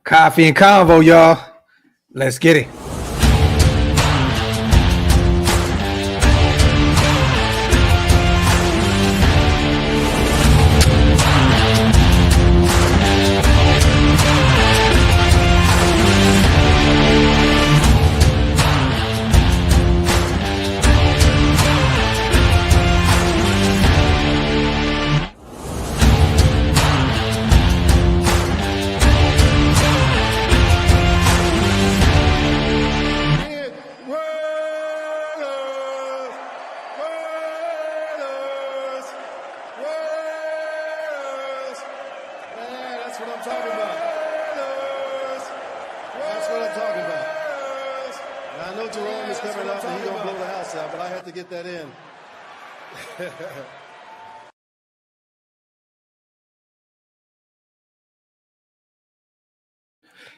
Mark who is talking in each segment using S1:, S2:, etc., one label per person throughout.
S1: Coffee and convo, y'all. Let's get it.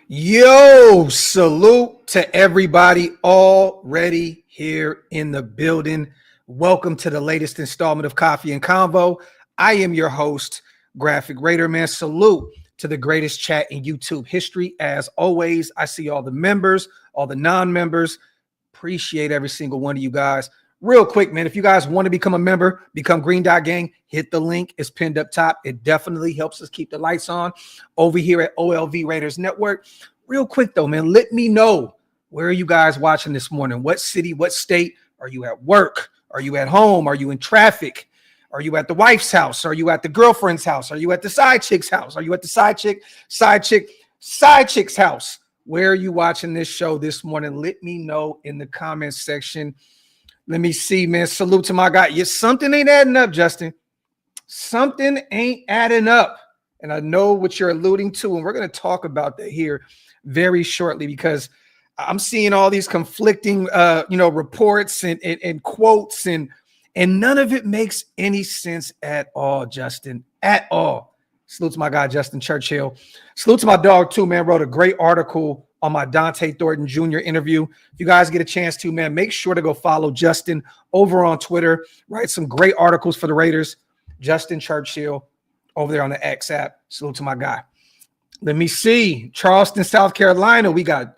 S1: Yo, salute to everybody already here in the building. Welcome to the latest installment of Coffee and Convo. I am your host, Graphk Raider, man. Salute to the greatest chat in YouTube history. As always, I see all the members, all the non-members. Appreciate every single one of you guys. Real quick, man, if you guys want to become a member, become Green Dot Gang, hit the link. It's pinned up top. It definitely helps us keep the lights on over here at OLV Raiders Network. Real quick, though, man, let me know, where are you guys watching this morning? What city, what state? Are you at work? Are you at home? Are you in traffic? Are you at the wife's house? Are you at the girlfriend's house? Are you at the side chick's house? Are you at the side chick's house? Where are you watching this show this morning? Let me know in the comments section. Let me see, man. Salute to my guy. Yes, something ain't adding up, Justin. Something ain't adding up. And I know what you're alluding to, and we're going to talk about that here very shortly, because I'm seeing all these conflicting, reports and quotes, and none of it makes any sense at all, Justin, at all. Salute to my guy, Justin Churchill. Salute to my dog, too, man. Wrote a great article on my Dante Thornton Jr. interview. If you guys get a chance to, man, make sure to go follow Justin over on Twitter. Write some great articles for the Raiders. Justin Churchill over there on the X app. Salute to my guy. Let me see. Charleston, South Carolina. We got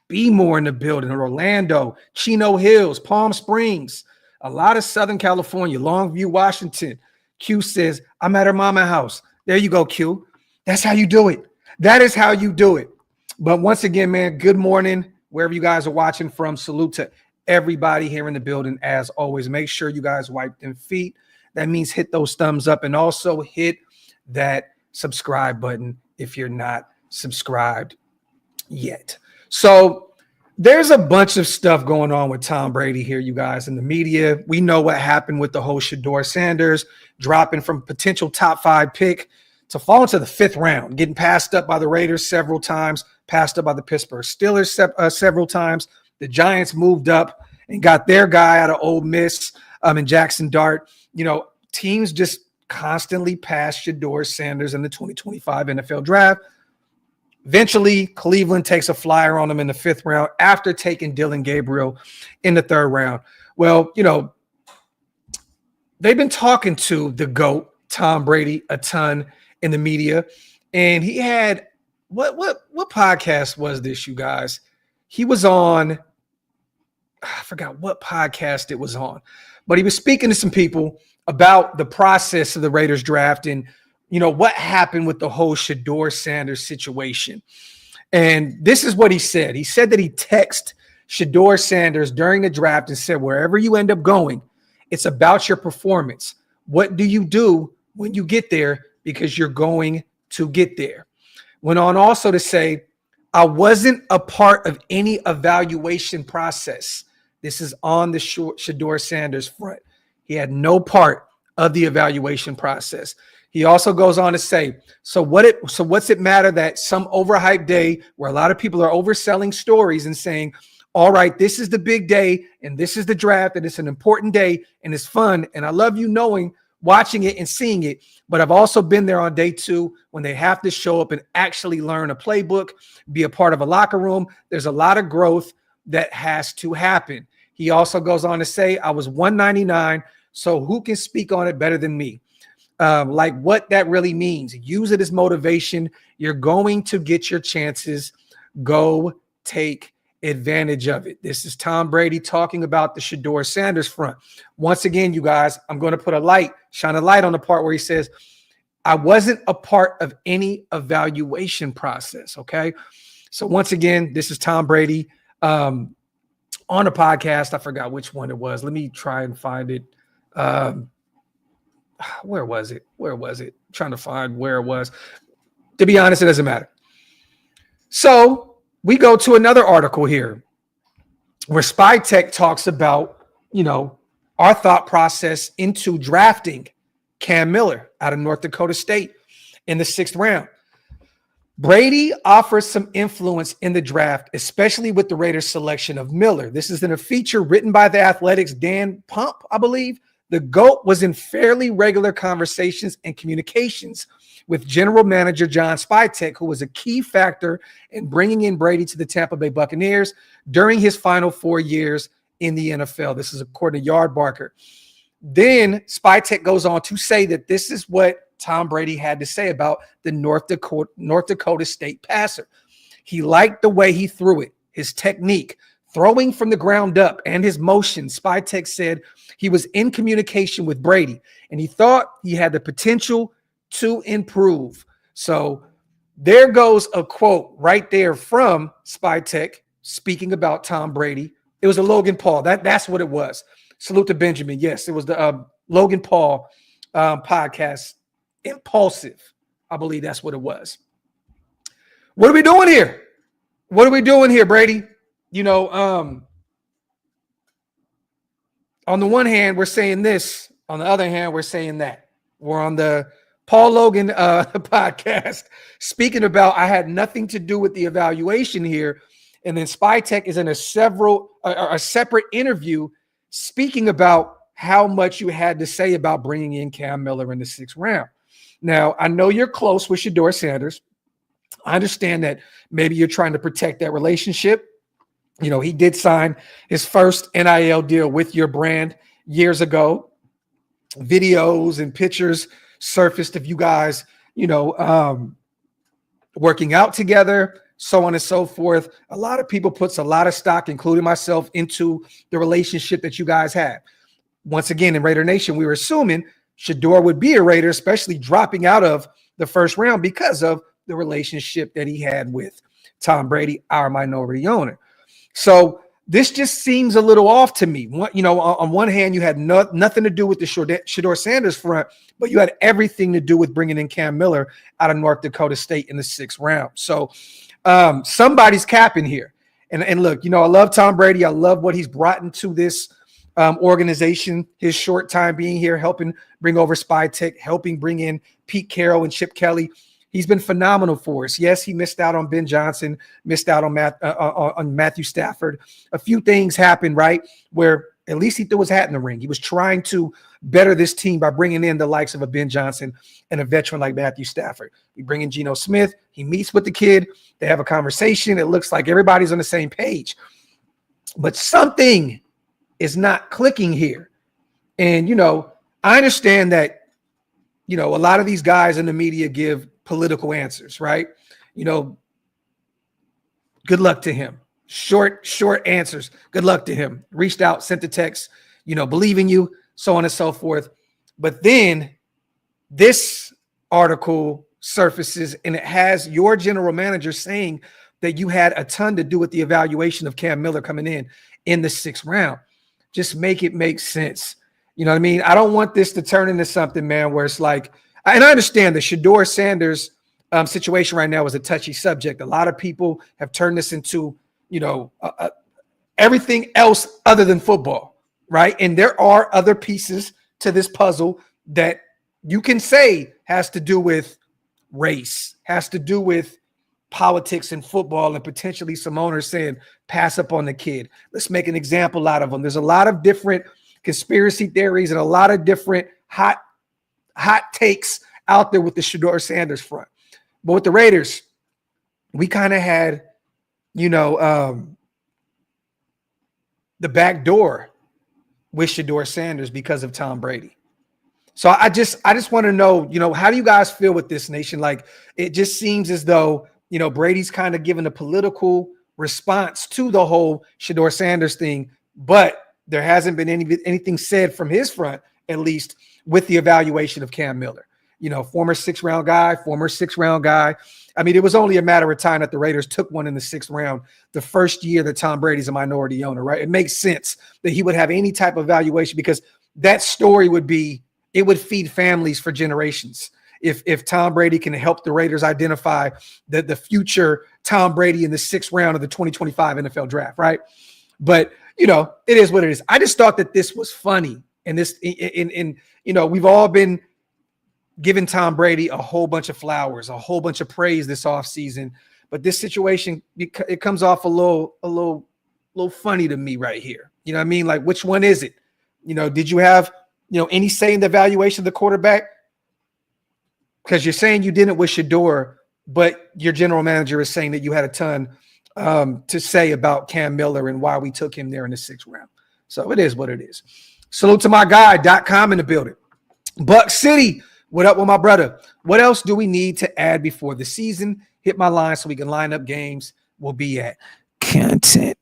S1: B-More in the building. Orlando, Chino Hills, Palm Springs. A lot of Southern California. Longview, Washington. Q says, I'm at her mama house. There you go, Q. That's how you do it. That is how you do it. But once again, man, good morning, wherever you guys are watching from. Salute to everybody here in the building. As always, make sure you guys wipe them feet. That means hit those thumbs up, and also hit that subscribe button if you're not subscribed yet. So there's a bunch of stuff going on with Tom Brady here, you guys, in the media. We know what happened with the whole Shedeur Sanders dropping from potential top 5 pick to fall into the 5th round, getting passed up by the Raiders several times, passed up by the Pittsburgh Steelers several times. The Giants moved up and got their guy out of Ole Miss and Jackson Dart. You know, teams just constantly pass Shedeur Sanders in the 2025 NFL draft. Eventually, Cleveland takes a flyer on him in the 5th round after taking Dylan Gabriel in the 3rd round. Well, you know, they've been talking to the GOAT, Tom Brady, a ton in the media. And he had, what podcast was this, you guys? He was on, I forgot what podcast it was on, but he was speaking to some people about the process of the Raiders draft and, you know, what happened with the whole Shedeur Sanders situation. And this is what he said. He said that he texted Shedeur Sanders during the draft and said, wherever you end up going, it's about your performance. What do you do when you get there? Because you're going to get there. Went on also to say, I wasn't a part of any evaluation process. This is on the Shedeur Sanders front. He had no part of the evaluation process. He also goes on to say, so what's it matter that some overhyped day where a lot of people are overselling stories and saying, all right, this is the big day and this is the draft and it's an important day and it's fun. And I love you watching it and seeing it. But I've also been there on day 2 when they have to show up and actually learn a playbook, be a part of a locker room. There's a lot of growth that has to happen. He also goes on to say, I was 199, so who can speak on it better than me? like what that really means. Use it as motivation. You're going to get your chances. Go take advantage of it. This is Tom Brady talking about the Shedeur Sanders front. Once again, you guys, I'm going to shine a light on the part where he says, I wasn't a part of any evaluation process. Okay. So once again, this is Tom Brady on a podcast. I forgot which one it was. Let me try and find it. Where was it? I'm trying to find where it was. To be honest, it doesn't matter. So we go to another article here where Spy Tech talks about, our thought process into drafting Cam Miller out of North Dakota State in the 6th round. Brady offers some influence in the draft, especially with the Raiders' selection of Miller. This is in a feature written by the Athletics' Dan Pump, I believe. The GOAT was in fairly regular conversations and communications with general manager John Spytek, who was a key factor in bringing in Brady to the Tampa Bay Buccaneers during his final 4 years in the NFL. This is according to Yardbarker. Then Spytek goes on to say that this is what Tom Brady had to say about the North Dakota State passer. He liked the way he threw it, his technique, throwing from the ground up, and his motion. Spytek said he was in communication with Brady, and he thought he had the potential to improve. So there goes a quote right there from Spytek speaking about Tom Brady. It was a Logan Paul. That's what it was. Salute to Benjamin. Yes, it was the Logan Paul podcast. Impulsive. I believe that's what it was. What are we doing here? What are we doing here, Brady? On the one hand, we're saying this. On the other hand, we're saying that. We're on the Paul Logan podcast speaking about I had nothing to do with the evaluation here. And then Spytek is in a separate interview speaking about how much you had to say about bringing in Cam Miller in the 6th round. Now, I know you're close with Shedeur Sanders. I understand that maybe you're trying to protect that relationship. He did sign his first NIL deal with your brand years ago. Videos and pictures surfaced of you guys, working out together, so on and so forth. A lot of people puts a lot of stock, including myself, into the relationship that you guys have. Once again, in Raider Nation, we were assuming Shedeur would be a Raider, especially dropping out of the 1st round because of the relationship that he had with Tom Brady, our minority owner. So this just seems a little off to me. On one hand, you had nothing to do with the Shedeur Sanders front, but you had everything to do with bringing in Cam Miller out of North Dakota State in the 6th round. So somebody's capping here. And look, I love Tom Brady. I love what he's brought into this organization, his short time being here, helping bring over Spytek, helping bring in Pete Carroll and Chip Kelly. He's been phenomenal for us. Yes, he missed out on Ben Johnson, missed out on Matthew Stafford. A few things happened, right, where at least he threw his hat in the ring. He was trying to better this team by bringing in the likes of a Ben Johnson and a veteran like Matthew Stafford. We bring in Geno Smith. He meets with the kid. They have a conversation. It looks like everybody's on the same page. But something is not clicking here. And, I understand that, a lot of these guys in the media give political answers, right? Good luck to him. Short answers. Good luck to him. Reached out, sent a text, believe in you, so on and so forth. But then this article surfaces and it has your general manager saying that you had a ton to do with the evaluation of Cam Miller coming in the 6th round. Just make it make sense. You know what I mean? I don't want this to turn into something, man, where it's like, and I understand the Shedeur Sanders situation right now is a touchy subject. A lot of people have turned this into, everything else other than football, right? And there are other pieces to this puzzle that you can say has to do with race, has to do with politics and football, and potentially some owners saying, pass up on the kid. Let's make an example out of them. There's a lot of different conspiracy theories and a lot of different hot takes out there with the Shedeur Sanders front. But with the Raiders, we kind of had, the back door with Shedeur Sanders because of Tom Brady. So I just want to know, how do you guys feel with this, Nation? Like, it just seems as though, Brady's kind of given a political response to the whole Shedeur Sanders thing, but there hasn't been anything said from his front, at least with the evaluation of Cam Miller. Former sixth round guy. I mean, it was only a matter of time that the Raiders took one in the 6th round, the first year that Tom Brady's a minority owner, right? It makes sense that he would have any type of valuation, because that story would feed families for generations. If Tom Brady can help the Raiders identify the future Tom Brady in the 6th round of the 2025 NFL draft, right? But, it is what it is. I just thought that this was funny. And we've all been giving Tom Brady a whole bunch of flowers, a whole bunch of praise this offseason. But this situation, it comes off a little funny to me right here. You know what I mean? Like, which one is it? Did you have, any say in the evaluation of the quarterback? Because you're saying you didn't with Shedeur, but your general manager is saying that you had a ton to say about Cam Miller and why we took him there in the 6th round. So it is what it is. Salute to my guy, .com in the building. Buck City, what up with my brother? What else do we need to add before the season? Hit my line so we can line up games. We'll be at content.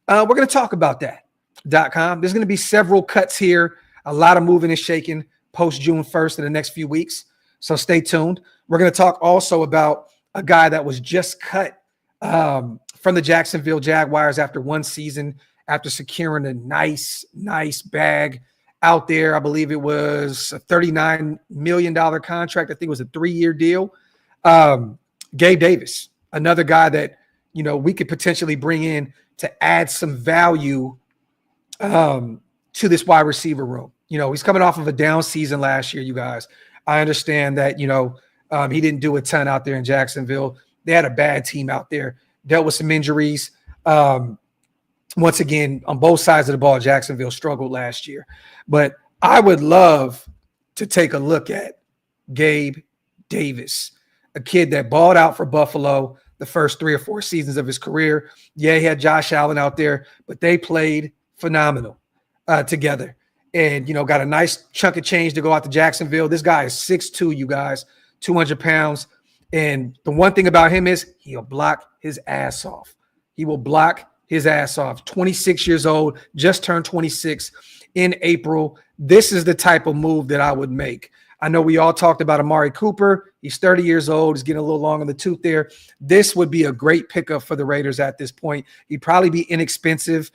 S1: We're going to talk about that. .com. There's going to be several cuts here. A lot of moving and shaking post June 1st in the next few weeks. So stay tuned. We're going to talk also about a guy that was just cut from the Jacksonville Jaguars after one season, after securing a nice bag out there. I believe it was a $39 million contract. I think it was a 3-year deal. Gabe Davis, another guy that, we could potentially bring in to add some value to this wide receiver room. He's coming off of a down season last year, you guys. I understand that, he didn't do a ton out there in Jacksonville. They had a bad team out there, dealt with some injuries. Once again, on both sides of the ball, Jacksonville struggled last year. But I would love to take a look at Gabe Davis, a kid that balled out for Buffalo the first 3 or 4 seasons of his career. Yeah, he had Josh Allen out there, but they played phenomenal together. And, got a nice chunk of change to go out to Jacksonville. This guy is 6'2", you guys, 200 pounds. And the one thing about him is he'll block his ass off. He will block his ass off. 26 years old, just turned 26 in April. This is the type of move that I would make. I know we all talked about Amari Cooper. He's 30 years old. He's getting a little long in the tooth there. This would be a great pickup for the Raiders at this point. He'd probably be inexpensive,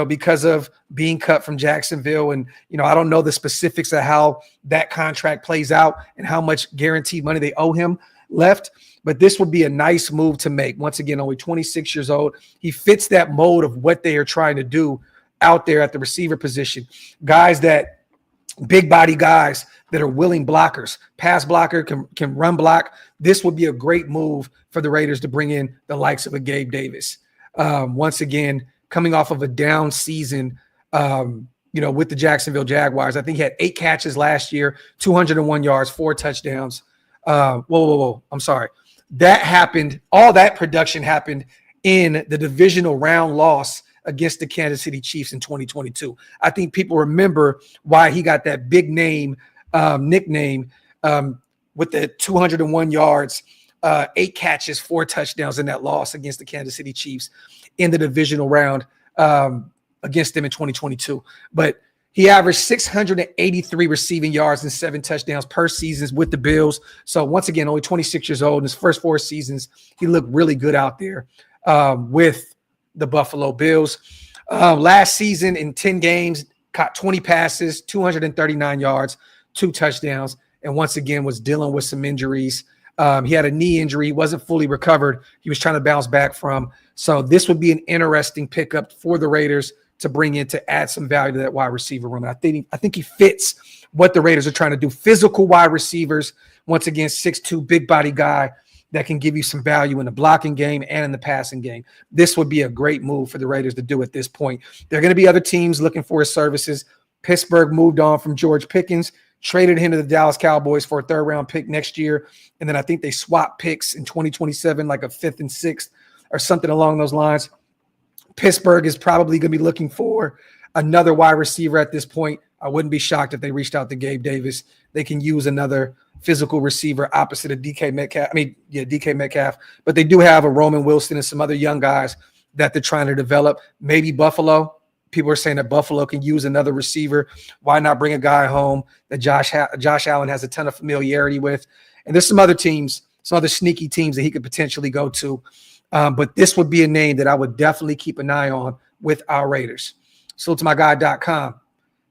S1: because of being cut from Jacksonville. And, I don't know the specifics of how that contract plays out and how much guaranteed money they owe him left. But this would be a nice move to make. Once again, only 26 years old. He fits that mold of what they are trying to do out there at the receiver position. Big body guys that are willing blockers, pass blocker, can run block. This would be a great move for the Raiders to bring in the likes of a Gabe Davis. Once again, coming off of a down season, with the Jacksonville Jaguars. I think he had 8 catches last year, 201 yards, 4 touchdowns. Whoa. I'm sorry. That happened. All that production happened in the divisional round loss against the Kansas City Chiefs in 2022. I think people remember why he got that big name nickname with the 201 yards, 8 catches, 4 touchdowns in that loss against the Kansas City Chiefs in the divisional round against them in 2022. But he averaged 683 receiving yards and 7 touchdowns per season with the Bills. So once again, only 26 years old. In his first 4 seasons, he looked really good out there with the Buffalo Bills. Last season in 10 games, caught 20 passes, 239 yards, 2 touchdowns, and once again was dealing with some injuries. He had a knee injury. He wasn't fully recovered. He was trying to bounce back from. So this would be an interesting pickup for the Raiders to bring in to add some value to that wide receiver room. And I think he fits what the Raiders are trying to do. Physical wide receivers, once again, 6'2", big body guy that can give you some value in the blocking game and in the passing game. This would be a great move for the Raiders to do at this point. There are going to be other teams looking for his services. Pittsburgh moved on from George Pickens, traded him to the Dallas Cowboys for a 3rd-round pick next year. And then I think they swapped picks in 2027, like a 5th and 6th or something along those lines. Pittsburgh is probably going to be looking for another wide receiver at this point. I wouldn't be shocked if they reached out to Gabe Davis. They can use another physical receiver opposite of DK Metcalf. DK Metcalf. But they do have a Roman Wilson and some other young guys that they're trying to develop. Maybe Buffalo. People are saying that Buffalo can use another receiver. Why not bring a guy home that Josh Allen has a ton of familiarity with? And there's some other teams, some other sneaky teams that he could potentially go to. But this would be a name that I would definitely keep an eye on with our Raiders. Salute to my guy.com.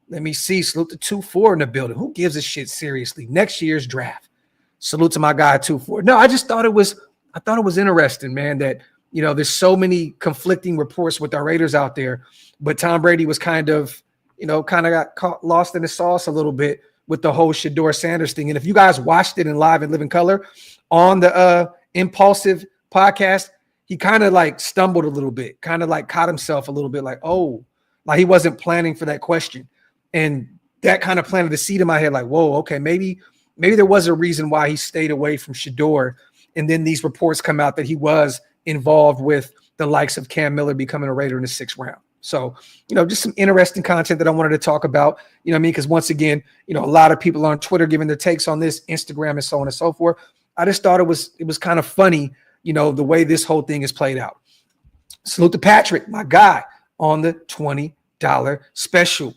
S1: Let me see. Salute to 2-4 in the building. Who gives a shit seriously? Next year's draft. Salute to my guy 2-4. No, I thought it was interesting, man, that there's so many conflicting reports with our Raiders out there, but Tom Brady was kind of got lost in the sauce a little bit with the whole Shedeur Sanders thing. And if you guys watched it in live and living color on the Impulsive podcast, he kind of like stumbled a little bit, kind of like caught himself a little bit, like he wasn't planning for that question. And that kind of planted a seed in my head, like, whoa, okay, maybe there was a reason why he stayed away from Shedeur. And then these reports come out that he was involved with the likes of Cam Miller becoming a Raider in the 6th round. So, just some interesting content that I wanted to talk about, because once again, a lot of people on Twitter giving their takes on this, Instagram and so on and so forth. I just thought it was kind of funny, the way this whole thing is played out. Salute to Patrick, my guy, on the $20 special.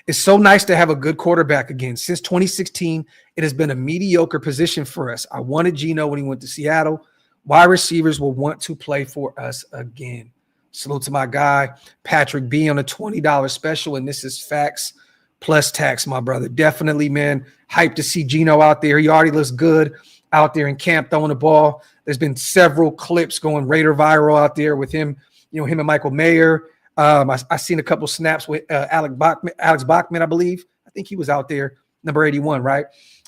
S1: It's so nice to have a good quarterback again. Since 2016, it has been a mediocre position for us. I wanted Geno when he went to Seattle. Wide receivers will want to play for us again. Salute to my guy, Patrick B, on a $20 special, and this is facts plus tax, my brother. Definitely, man, hyped to see Geno out there. He already looks good out there in camp throwing the ball. There's been several clips going Raider viral out there with him, him and Michael Mayer. I seen a couple snaps with Alex Bachman, I believe. I think he was out there, number 81, right?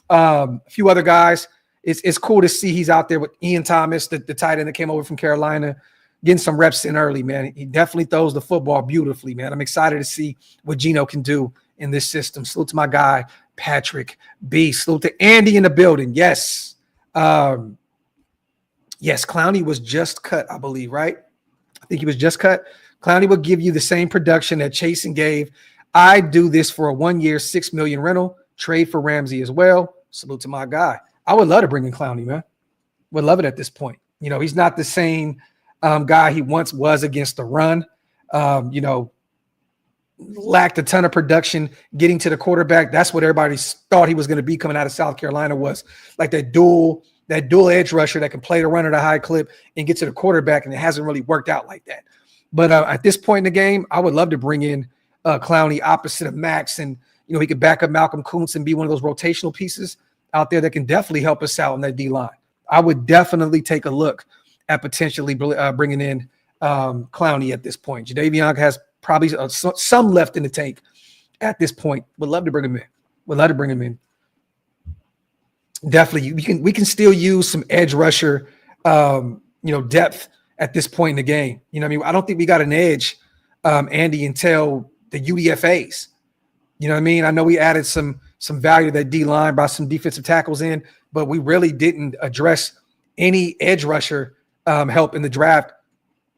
S1: A few other guys. It's cool to see he's out there with Ian Thomas, the tight end that came over from Carolina, getting some reps in early, man. He definitely throws the football beautifully, man. I'm excited to see what Geno can do in this system. Salute to my guy, Patrick B. Salute to Andy in the building. Yes. Yes, Clowney was just cut, I believe, right? I think he was just cut. Clowney will give you the same production that Chasen gave. I do this for a 1-year, $6 million rental. Trade for Ramsey as well. Salute to my guy. I would love to bring in Clowney, man. Would love it at this point. He's not the same guy he once was against the run. Lacked a ton of production getting to the quarterback. That's what everybody thought he was going to be coming out of South Carolina, was like that dual edge rusher that can play the run at a high clip and get to the quarterback, and it hasn't really worked out like that. But at this point in the game, I would love to bring in Clowney opposite of Max, and he could back up Malcolm Kuntz and be one of those rotational pieces out there that can definitely help us out on that D-line. I would definitely take a look at potentially bringing in Clowney at this point. Jadeveon has probably some left in the tank at this point. Would love to bring him in. Definitely, we can still use some edge rusher, depth at this point in the game. I don't think we got an edge, Andy, until the UDFAs. I know we added some value to that D-line, brought some defensive tackles in, but we really didn't address any edge rusher help in the draft.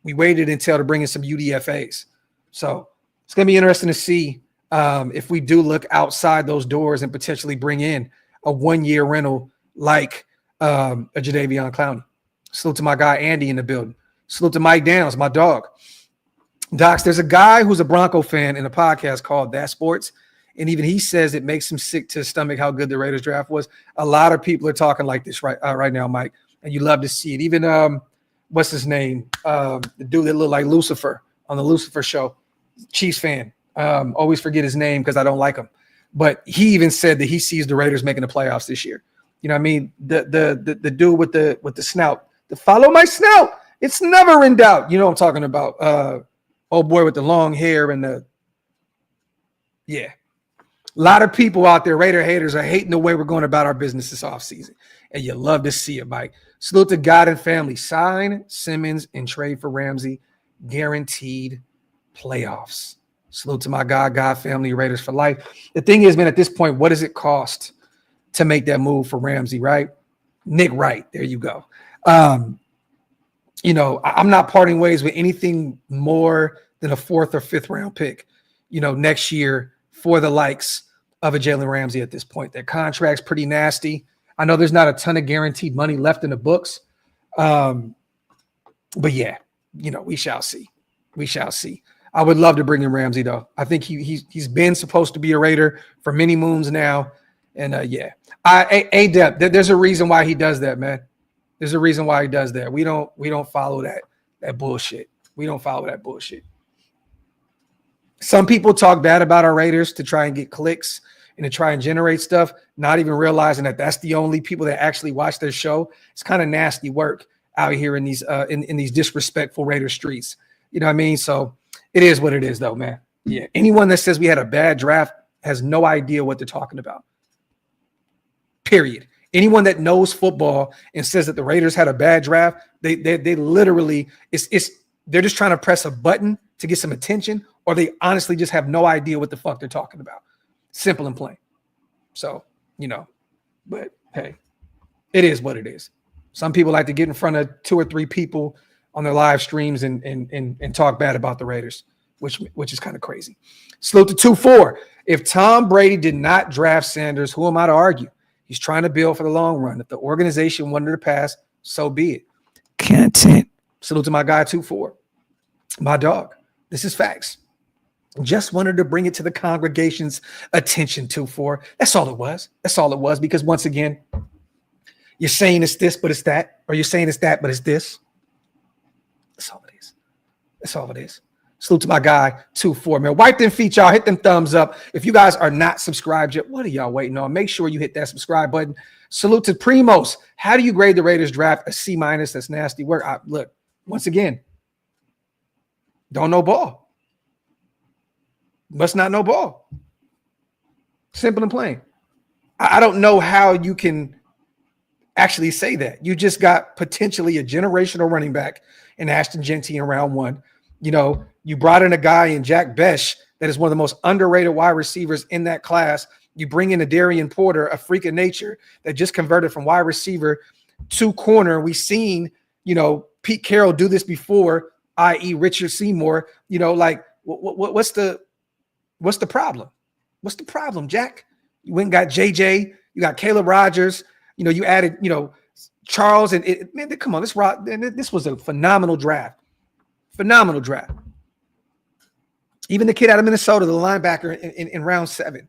S1: We waited until to bring in some UDFAs. So it's going to be interesting to see if we do look outside those doors and potentially bring in a 1-year rental like a Jadeveon Clowney. Salute to my guy, Andy, in the building. Salute to Mike Downs, my dog. Docs, there's a guy who's a Bronco fan in a podcast called That Sports, and even he says it makes him sick to his stomach how good the Raiders draft was. A lot of people are talking like this right now, Mike, and you love to see it. Even what's his name? The dude that looked like Lucifer on the Lucifer show, Chiefs fan. Always forget his name because I don't like him. But he even said that he sees the Raiders making the playoffs this year. The dude with the snout, the follow my snout. It's never in doubt. You know what I'm talking about. Old boy with the long hair and a lot of people out there, Raider haters, are hating the way we're going about our business this offseason. And you love to see it, Mike. Salute to God and family. Sign Simmons and trade for Ramsey. Guaranteed playoffs. Salute to my God family, Raiders for life. The thing is, man, at this point, what does it cost to make that move for Ramsey, right? Nick Wright, there you go. I'm not parting ways with anything more than a 4th or 5th round pick, next year for the likes of a Jalen Ramsey at this point. Their contract's pretty nasty. I know there's not a ton of guaranteed money left in the books. But yeah, we shall see. We shall see. I would love to bring in Ramsey, though. I think he's been supposed to be a Raider for many moons now. And yeah, A-Dep, there's a reason why he does that, man. There's a reason why he does that. We don't follow that bullshit. We don't follow that bullshit. Some people talk bad about our Raiders to try and get clicks and to try and generate stuff, not even realizing that that's the only people that actually watch their show. It's kind of nasty work out here in these in these disrespectful Raider streets. You know what I mean? So it is what it is, though, man. Yeah. Anyone that says we had a bad draft has no idea what they're talking about. Period. Anyone that knows football and says that the Raiders had a bad draft, they literally they're just trying to press a button to get some attention, or they honestly just have no idea what the fuck they're talking about. Simple and plain. So, but hey, it is what it is. Some people like to get in front of 2 or 3 people on their live streams and talk bad about the Raiders, which is kind of crazy. Salute to 2-4. If Tom Brady did not draft Sanders, who am I to argue? He's trying to build for the long run. If the organization wanted to pass, so be it. Content. Salute to my guy 2-4. My dog. This is facts. Just wanted to bring it to the congregation's attention, 2-4. That's all it was. That's all it was. Because once again, you're saying it's this, but it's that. Or you're saying it's that, but it's this. That's all it is. That's all it is. Salute to my guy, 2-4, man. Wipe them feet, y'all. Hit them thumbs up. If you guys are not subscribed yet, what are y'all waiting on? Make sure you hit that subscribe button. Salute to Primos. How do you grade the Raiders draft? A C-. That's nasty work. Look, once again, don't know ball. Must not know ball. Simple and plain. I don't know how you can actually say that. You just got potentially a generational running back in Ashton Genty in round 1. You brought in a guy in Jack Besh that is one of the most underrated wide receivers in that class. You bring in a Darian Porter, a freak of nature that just converted from wide receiver to corner. We've seen, Pete Carroll do this before, i.e. Richard Seymour. What's the problem? What's the problem, Jack? You went and got JJ. You got Caleb Rogers. You added, Charles. And man, come on, this was a phenomenal draft. Phenomenal draft. Even the kid out of Minnesota, the linebacker in round 7,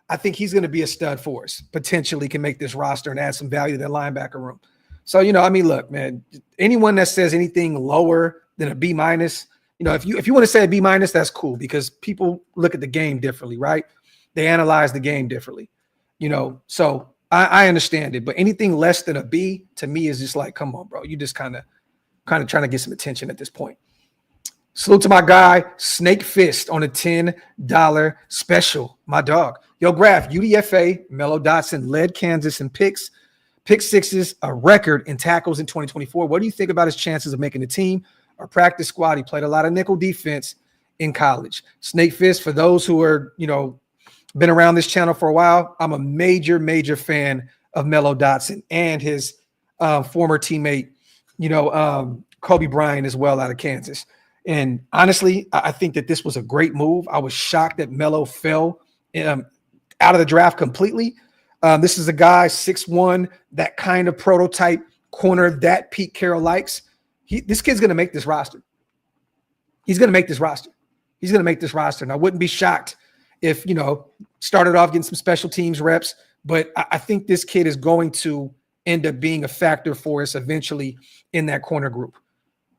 S1: I think he's going to be a stud for us. Potentially can make this roster and add some value to that linebacker room. So, look, man, anyone that says anything lower than a B-, if you want to say a B-, that's cool because people look at the game differently, right? They analyze the game differently, so I understand it. But anything less than a B to me is just like, come on, bro. You just kind of trying to get some attention at this point. Salute to my guy, Snake Fist on a $10 special. My dog. Yo, Graphk, UDFA, Mello Dotson led Kansas in picks. Pick sixes, a record in tackles in 2024. What do you think about his chances of making the team or practice squad? He played a lot of nickel defense in college. Snake Fist, for those who are, been around this channel for a while, I'm a major fan of Mello Dotson and his former teammate, Kobe Bryant as well out of Kansas. And honestly, I think that this was a great move. I was shocked that Mello fell out of the draft completely. This is a guy, 6'1", that kind of prototype corner that Pete Carroll likes. This kid's going to make this roster. He's going to make this roster. He's going to make this roster. And I wouldn't be shocked if, started off getting some special teams reps. But I think this kid is going to end up being a factor for us eventually in that corner group.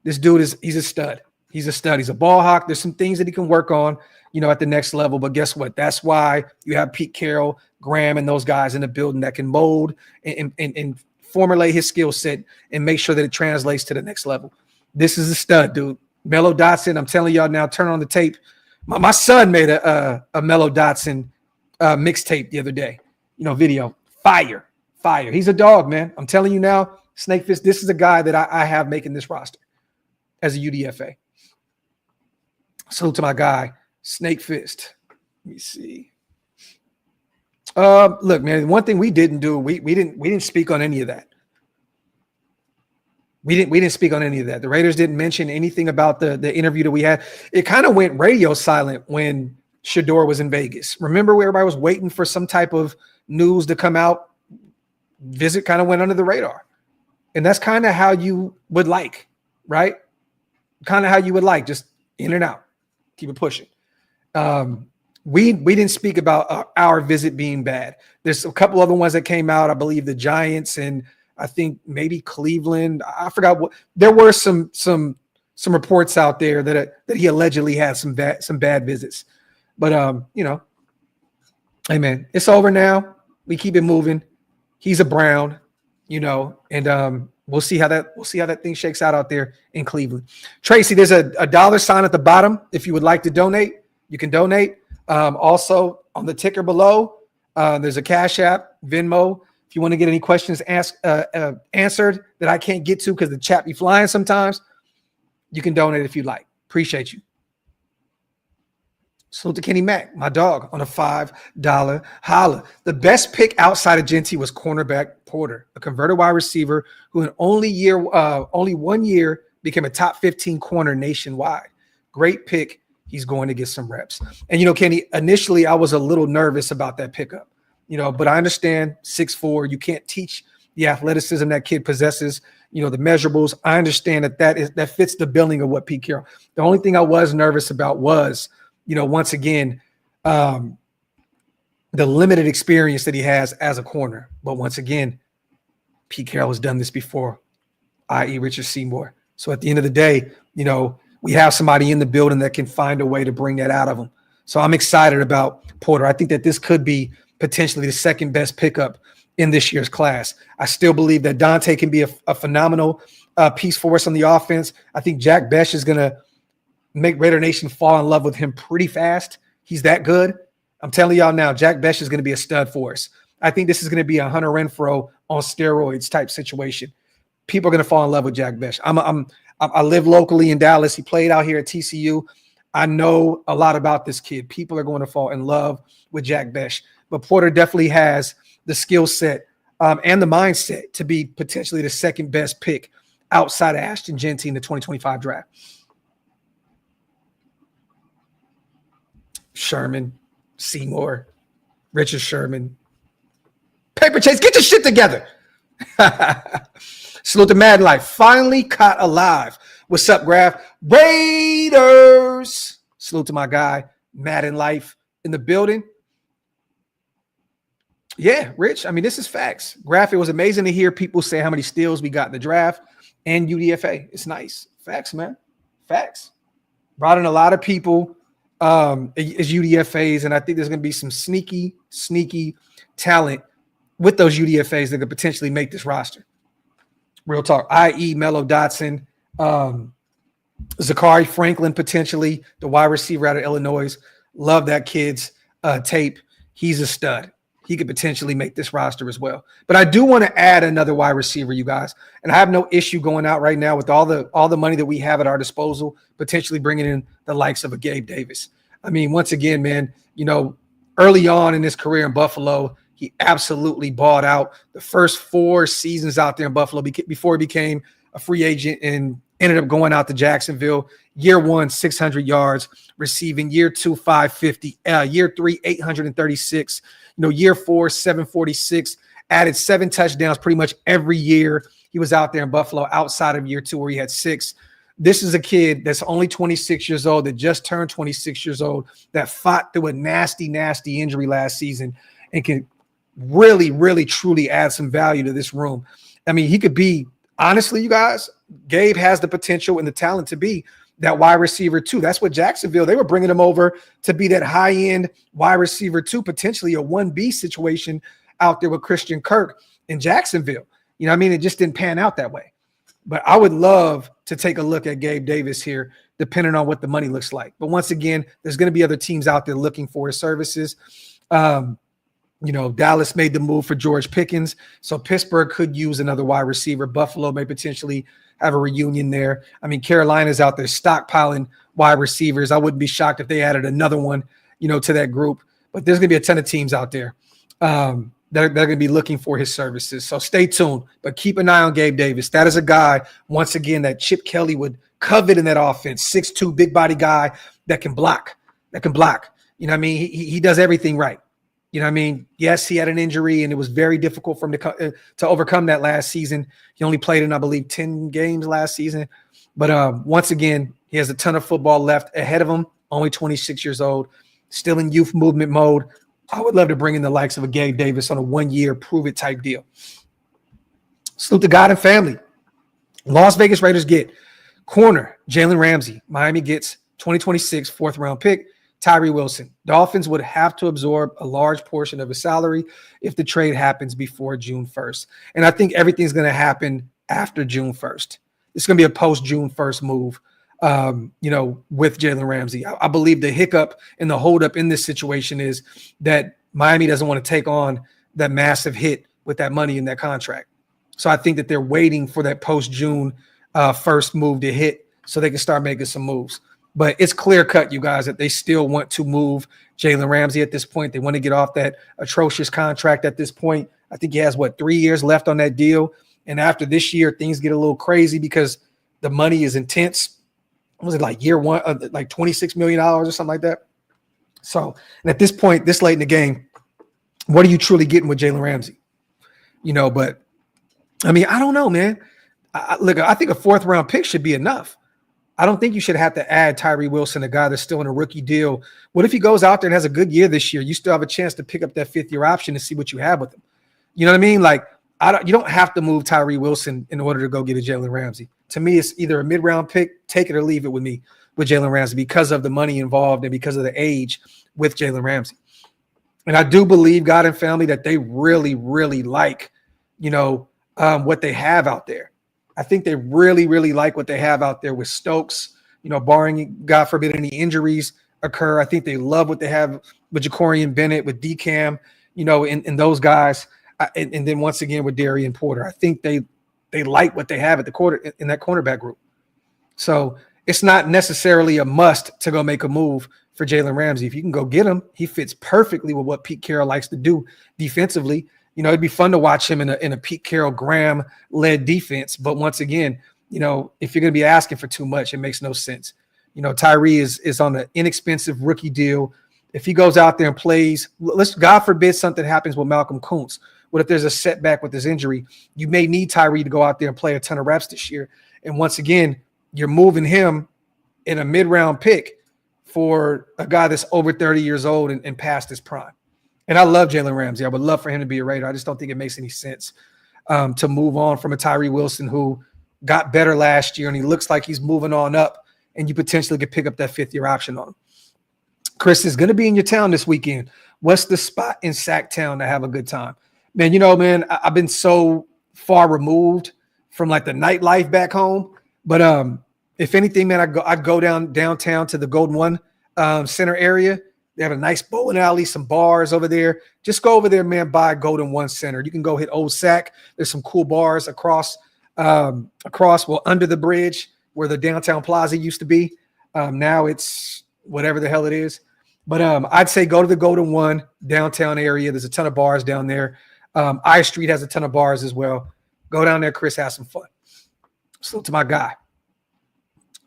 S1: This dude he's a stud. He's a stud. He's a ball hawk. There's some things that he can work on, at the next level. But guess what? That's why you have Pete Carroll, Graham, and those guys in the building that can mold and formulate his skill set and make sure that it translates to the next level. This is a stud, dude. Mello Dotson, I'm telling y'all now, turn on the tape. My son made a Mello Dotson mixtape the other day, video. Fire. He's a dog, man. I'm telling you now, Snake Fist, this is a guy that I have making this roster as a UDFA. Salute to my guy, Snake Fist. Let me see. Look, man, one thing we didn't do, we didn't speak on any of that. We didn't speak on any of that. The Raiders didn't mention anything about the interview that we had. It kind of went radio silent when Shador was in Vegas. Remember where everybody was waiting for some type of news to come out? Visit kind of went under the radar. And that's kind of how you would like, right? Kind of how you would like, just in and out. Keep it pushing. We didn't speak about our visit being bad. There's a couple other ones that came out. I believe the Giants and I think maybe Cleveland. I forgot what. There were some reports out there that he allegedly had some bad visits. But hey man, it's over now. We keep it moving. He's a Brown, and we'll see how that thing shakes out there in Cleveland. Tracy, there's a dollar sign at the bottom. If you would like to donate, you can donate. Also on the ticker below, there's a Cash App, Venmo. If you want to get any questions answered that I can't get to because the chat be flying sometimes, you can donate if you'd like. Appreciate you. Salute to Kenny Mack, my dog, on a $5 holla. The best pick outside of Genty was cornerback Porter, a converted wide receiver who in only 1 year became a top 15 corner nationwide. Great pick. He's going to get some reps. And, Kenny, initially I was a little nervous about that pickup, but I understand 6'4". You can't teach the athleticism that kid possesses, the measurables. I understand that fits the billing of what Pete Carroll. The only thing I was nervous about was, once again, the limited experience that he has as a corner. But once again, Pete Carroll has done this before, i.e. Richard Seymour. So at the end of the day, we have somebody in the building that can find a way to bring that out of him. So I'm excited about Porter. I think that this could be potentially the second best pickup in this year's class. I still believe that Dante can be a phenomenal piece for us on the offense. I think Jack Bech is going to make Raider Nation fall in love with him pretty fast. He's that good. I'm telling y'all now, Jack Bech is going to be a stud for us. I think this is going to be a Hunter Renfrow on steroids type situation. People are going to fall in love with Jack Bech. I live locally in Dallas. He played out here at TCU. I know a lot about this kid. People are going to fall in love with Jack Bech. But Porter definitely has the skill set and the mindset to be potentially the second best pick outside of Ashton Genty in the 2025 draft. Sherman, Seymour, Richard Sherman. Paper Chase, get your shit together. Salute to Mad Life. Finally caught alive. What's up, Graphk? Raiders. Salute to my guy, Madden Life in the building. Yeah, Rich. I mean, this is facts. Graphk, it was amazing to hear people say how many steals we got in the draft and UDFA. It's nice. Facts, man. Facts. Brought in a lot of people as UDFAs, and I think there's going to be some sneaky talent with those UDFAs that could potentially make this roster. Real talk, i.e. Mello Dotson, Zachary Franklin, potentially the wide receiver out of Illinois. Love that kid's tape. He's a stud. He could potentially make this roster as well. But I do want to add another wide receiver, you guys. And I have no issue going out right now with all the money that we have at our disposal, potentially bringing in the likes of a Gabe Davis. I mean, once again, man, early on in his career in Buffalo, he absolutely balled out. The first 4 seasons out there in Buffalo before he became a free agent and ended up going out to Jacksonville. Year 1, 600 yards receiving. Year 2, 550. Year 3, 836. Year 4, 746. Added 7 touchdowns pretty much every year he was out there in Buffalo outside of year 2 where he had 6. This is a kid that's only 26 years old, that just turned 26 years old, that fought through a nasty injury last season and can really, truly add some value to this room. I mean, he could be, honestly, you guys, Gabe has the potential and the talent to be that wide receiver too. That's what Jacksonville, they were bringing him over to be that high-end wide receiver too, potentially a 1B situation out there with Christian Kirk in Jacksonville. It just didn't pan out that way. But I would love to take a look at Gabe Davis here, depending on what the money looks like. But once again, there's going to be other teams out there looking for his services. Dallas made the move for George Pickens, so Pittsburgh could use another wide receiver. Buffalo may potentially have a reunion there. I mean, Carolina's out there stockpiling wide receivers. I wouldn't be shocked if they added another one, to that group. But there's going to be a ton of teams out there that are going to be looking for his services. So stay tuned, but keep an eye on Gabe Davis. That is a guy, once again, that Chip Kelly would covet in that offense. 6'2", big body guy that can block. You know what I mean? He does everything right. You know what I mean? Yes, he had an injury, and it was very difficult for him to overcome that last season. He only played in, I believe, 10 games last season. But once again, he has a ton of football left ahead of him, only 26 years old, still in youth movement mode. I would love to bring in the likes of a Gabe Davis on a 1-year prove-it type deal. Salute to God and family. Las Vegas Raiders get corner Jalen Ramsey. Miami gets 2026 fourth-round pick Tyree Wilson. Dolphins would have to absorb a large portion of his salary if the trade happens before June 1st. And I think everything's going to happen after June 1st. It's going to be a post-June 1st move, with Jalen Ramsey. I believe the hiccup and the holdup in this situation is that Miami doesn't want to take on that massive hit with that money in that contract. So I think that they're waiting for that post-June 1st move to hit so they can start making some moves. But it's clear cut, you guys, that they still want to move Jalen Ramsey at this point. They want to get off that atrocious contract at this point. I think he has, 3 years left on that deal. And after this year, things get a little crazy because the money is intense. Was it like year one, like $26 million or something like that? So, and at this point, this late in the game, what are you truly getting with Jalen Ramsey? But I mean, I don't know, man. I think a fourth-round pick should be enough. I don't think you should have to add Tyree Wilson, a guy that's still in a rookie deal. What if he goes out there and has a good year this year? You still have a chance to pick up that fifth-year option and see what you have with him. You know what I mean? Like, you don't have to move Tyree Wilson in order to go get a Jalen Ramsey. To me, it's either a mid-round pick, take it or leave it with me with Jalen Ramsey because of the money involved and because of the age with Jalen Ramsey. And I do believe, God and family, that they really, really like, what they have out there. I think they really, really like what they have out there with Stokes, barring, God forbid, any injuries occur. I think they love what they have with Jacorian Bennett, with DCAM, and those guys. And then once again with Darian Porter. I think they like what they have at the quarter in that cornerback group. So it's not necessarily a must to go make a move for Jalen Ramsey. If you can go get him, he fits perfectly with what Pete Carroll likes to do defensively. It'd be fun to watch him in a Pete Carroll Graham-led defense. But once again, if you're going to be asking for too much, it makes no sense. Tyree is on an inexpensive rookie deal. If he goes out there and plays, God forbid something happens with Malcolm Kuntz. What if there's a setback with his injury? You may need Tyree to go out there and play a ton of reps this year. And once again, you're moving him in a mid-round pick for a guy that's over 30 years old and past his prime. And I love Jalen Ramsey. I would love for him to be a Raider. I just don't think it makes any sense to move on from a Tyree Wilson who got better last year, and he looks like he's moving on up, and you potentially could pick up that fifth-year option on him. Chris is going to be in your town this weekend. What's the spot in Sacktown to have a good time? Man, I've been so far removed from like the nightlife back home. But if anything, man, I'd go downtown to the Golden One Center area. They have a nice bowling alley, some bars over there. Just go over there, man, by Golden One Center. You can go hit Old Sac. There's some cool bars across, under the bridge where the downtown plaza used to be. Now it's whatever the hell it is. But I'd say go to the Golden One downtown area. There's a ton of bars down there. I Street has a ton of bars as well. Go down there, Chris, have some fun. Salute to my guy.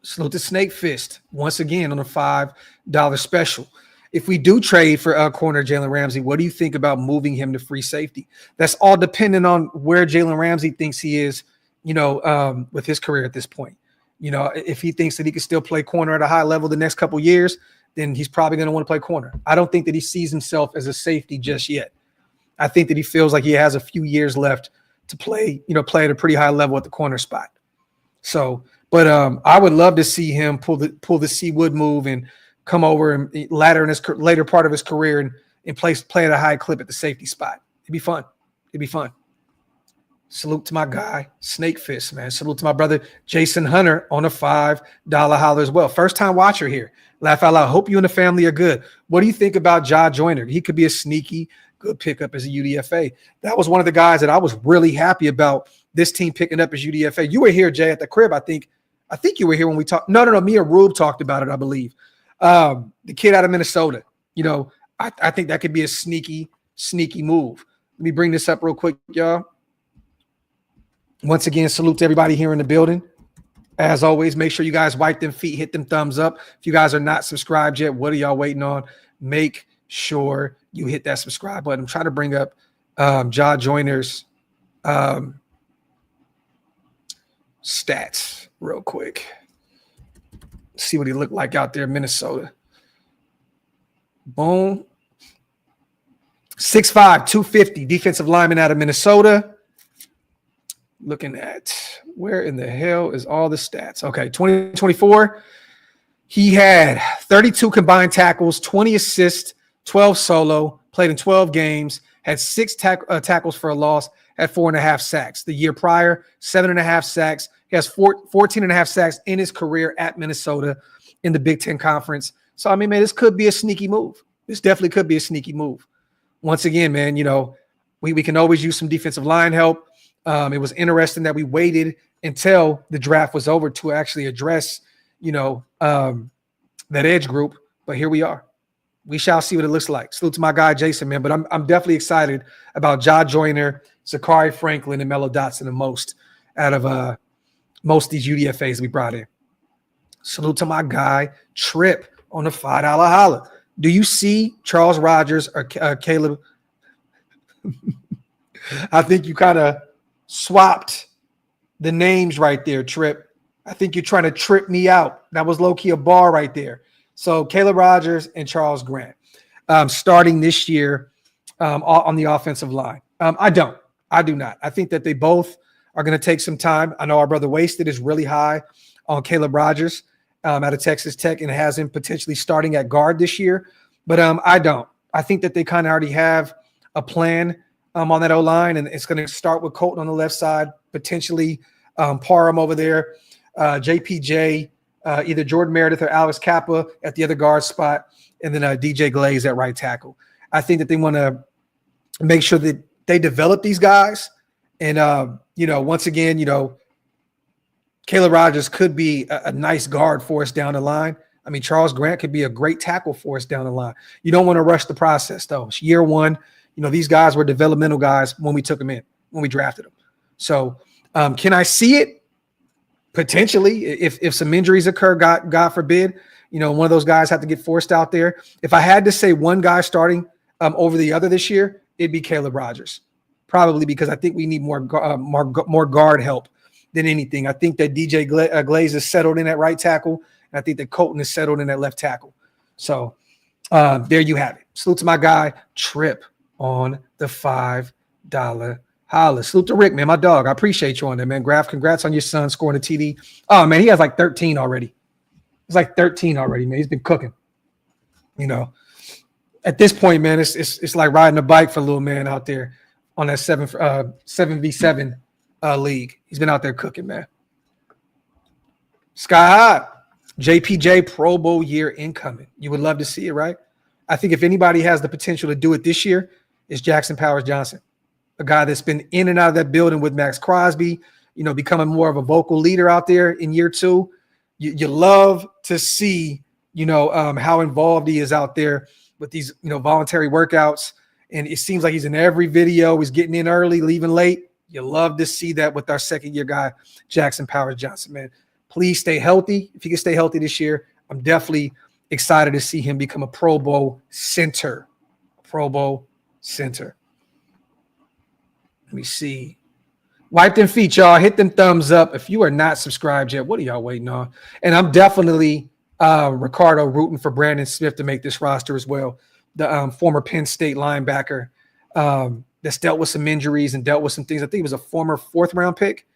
S1: Salute to Snake Fist once again on a $5 special. If we do trade for corner Jalen Ramsey, what do you think about moving him to free safety? That's all dependent on where Jalen Ramsey thinks he is, with his career at this point. If he thinks that he can still play corner at a high level the next couple years, then he's probably going to want to play corner. I don't think that he sees himself as a safety just yet. I think that he feels like he has a few years left to play at a pretty high level at the corner spot. So, but I would love to see him pull the Seawood move and come over and later in his later part of his career and play at a high clip at the safety spot. It'd be fun. Salute to my guy, Snake Fist, man. Salute to my brother, Jason Hunter, on a $5 holler as well. First time watcher here. Laugh out loud. Hope you and the family are good. What do you think about Ja Joyner? He could be a sneaky good pickup as a UDFA. That was one of the guys that I was really happy about this team picking up as UDFA. You were here, Jay, at the crib. I think you were here when we talked. No. Me and Rube talked about it, I believe. The kid out of Minnesota. I think that could be a sneaky move. Let me bring this up real quick, y'all. Once again, salute to everybody here in the building. As always, make sure you guys wipe them feet, hit them thumbs up. If you guys are not subscribed yet, what are y'all waiting on? make sure you hit that subscribe button. I'm trying to bring up Ja Joyner's stats real quick. See what he looked like out there in Minnesota. Boom. 6'5", 250, defensive lineman out of Minnesota. Looking at where in the hell is all the stats? Okay, 2024, he had 32 combined tackles, 20 assists, 12 solo, played in 12 games, had 6 tackles for a loss, had 4.5 sacks. The year prior, 7.5 sacks. He has 14.5 sacks in his career at Minnesota in the Big Ten Conference. So, I mean, man, this could be a sneaky move. This definitely could be a sneaky move. Once again, man, you know, we can always use some defensive line help. It was interesting that we waited until the draft was over to actually address, you know, that edge group. But here we are. We shall see what it looks like. Salute to my guy, Jason, man. But I'm definitely excited about Ja Joyner, Zachary Franklin, and Mello Dotson the most out of most of these UDFAs we brought in. Salute to my guy, Trip, on the $5 holla. Do you see Charles Rogers or Caleb? I think you kind of swapped the names right there, Trip. I think you're trying to trip me out. That was low-key a bar right there. So Caleb Rogers and Charles Grant starting this year on the offensive line. I do not. I think that they both are going to take some time. I know our brother Wasted is really high on Caleb Rogers out of Texas Tech and has him potentially starting at guard this year. But I don't. I think that they kind of already have a plan on that O-line, and it's going to start with Colton on the left side, potentially Parham over there, JPJ, either Jordan Meredith or Alex Kappa at the other guard spot, and then DJ Glaze at right tackle. I think that they want to make sure that they develop these guys. And, you know, once again, you know, Caleb Rogers could be a nice guard for us down the line. I mean, Charles Grant could be a great tackle for us down the line. You don't want to rush the process, though. It's year one. You know, these guys were developmental guys when we took them in, when we drafted them. So can I see it? Potentially, if some injuries occur, God forbid, you know, one of those guys have to get forced out there. If I had to say one guy starting over the other this year, it'd be Caleb Rogers. Probably because I think we need more guard help than anything. I think that DJ Glaze is settled in at right tackle, and I think that Colton is settled in at left tackle. So there you have it. Salute to my guy, Trip, on the $5 holla. Salute to Rick, man, my dog. I appreciate you on there, man. Graphk, congrats on your son scoring a TD. Oh, man, he has like 13 already. He's like 13 already, man. He's been cooking. You know, at this point, man, it's like riding a bike for a little man out there on that 7v7 league. He's been out there cooking, man. Sky high. JPJ Pro Bowl year incoming. You would love to see it, right? I think if anybody has the potential to do it this year, it's Jackson Powers Johnson, a guy that's been in and out of that building with Max Crosby, you know, becoming more of a vocal leader out there in year two. You love to see, you know, how involved he is out there with these, you know, voluntary workouts. And it seems like he's in every video. He's getting in early, leaving late. You love to see that with our second-year guy, Jackson Powers Johnson, man. Please stay healthy. If you can stay healthy this year, I'm definitely excited to see him become a Pro Bowl center. Pro Bowl center. Let me see. Wipe them feet, y'all. Hit them thumbs up. If you are not subscribed yet, what are y'all waiting on? And I'm definitely, Ricardo, rooting for Brandon Smith to make this roster as well. The former Penn State linebacker that's dealt with some injuries and dealt with some things. I think he was a former fourth-round pick.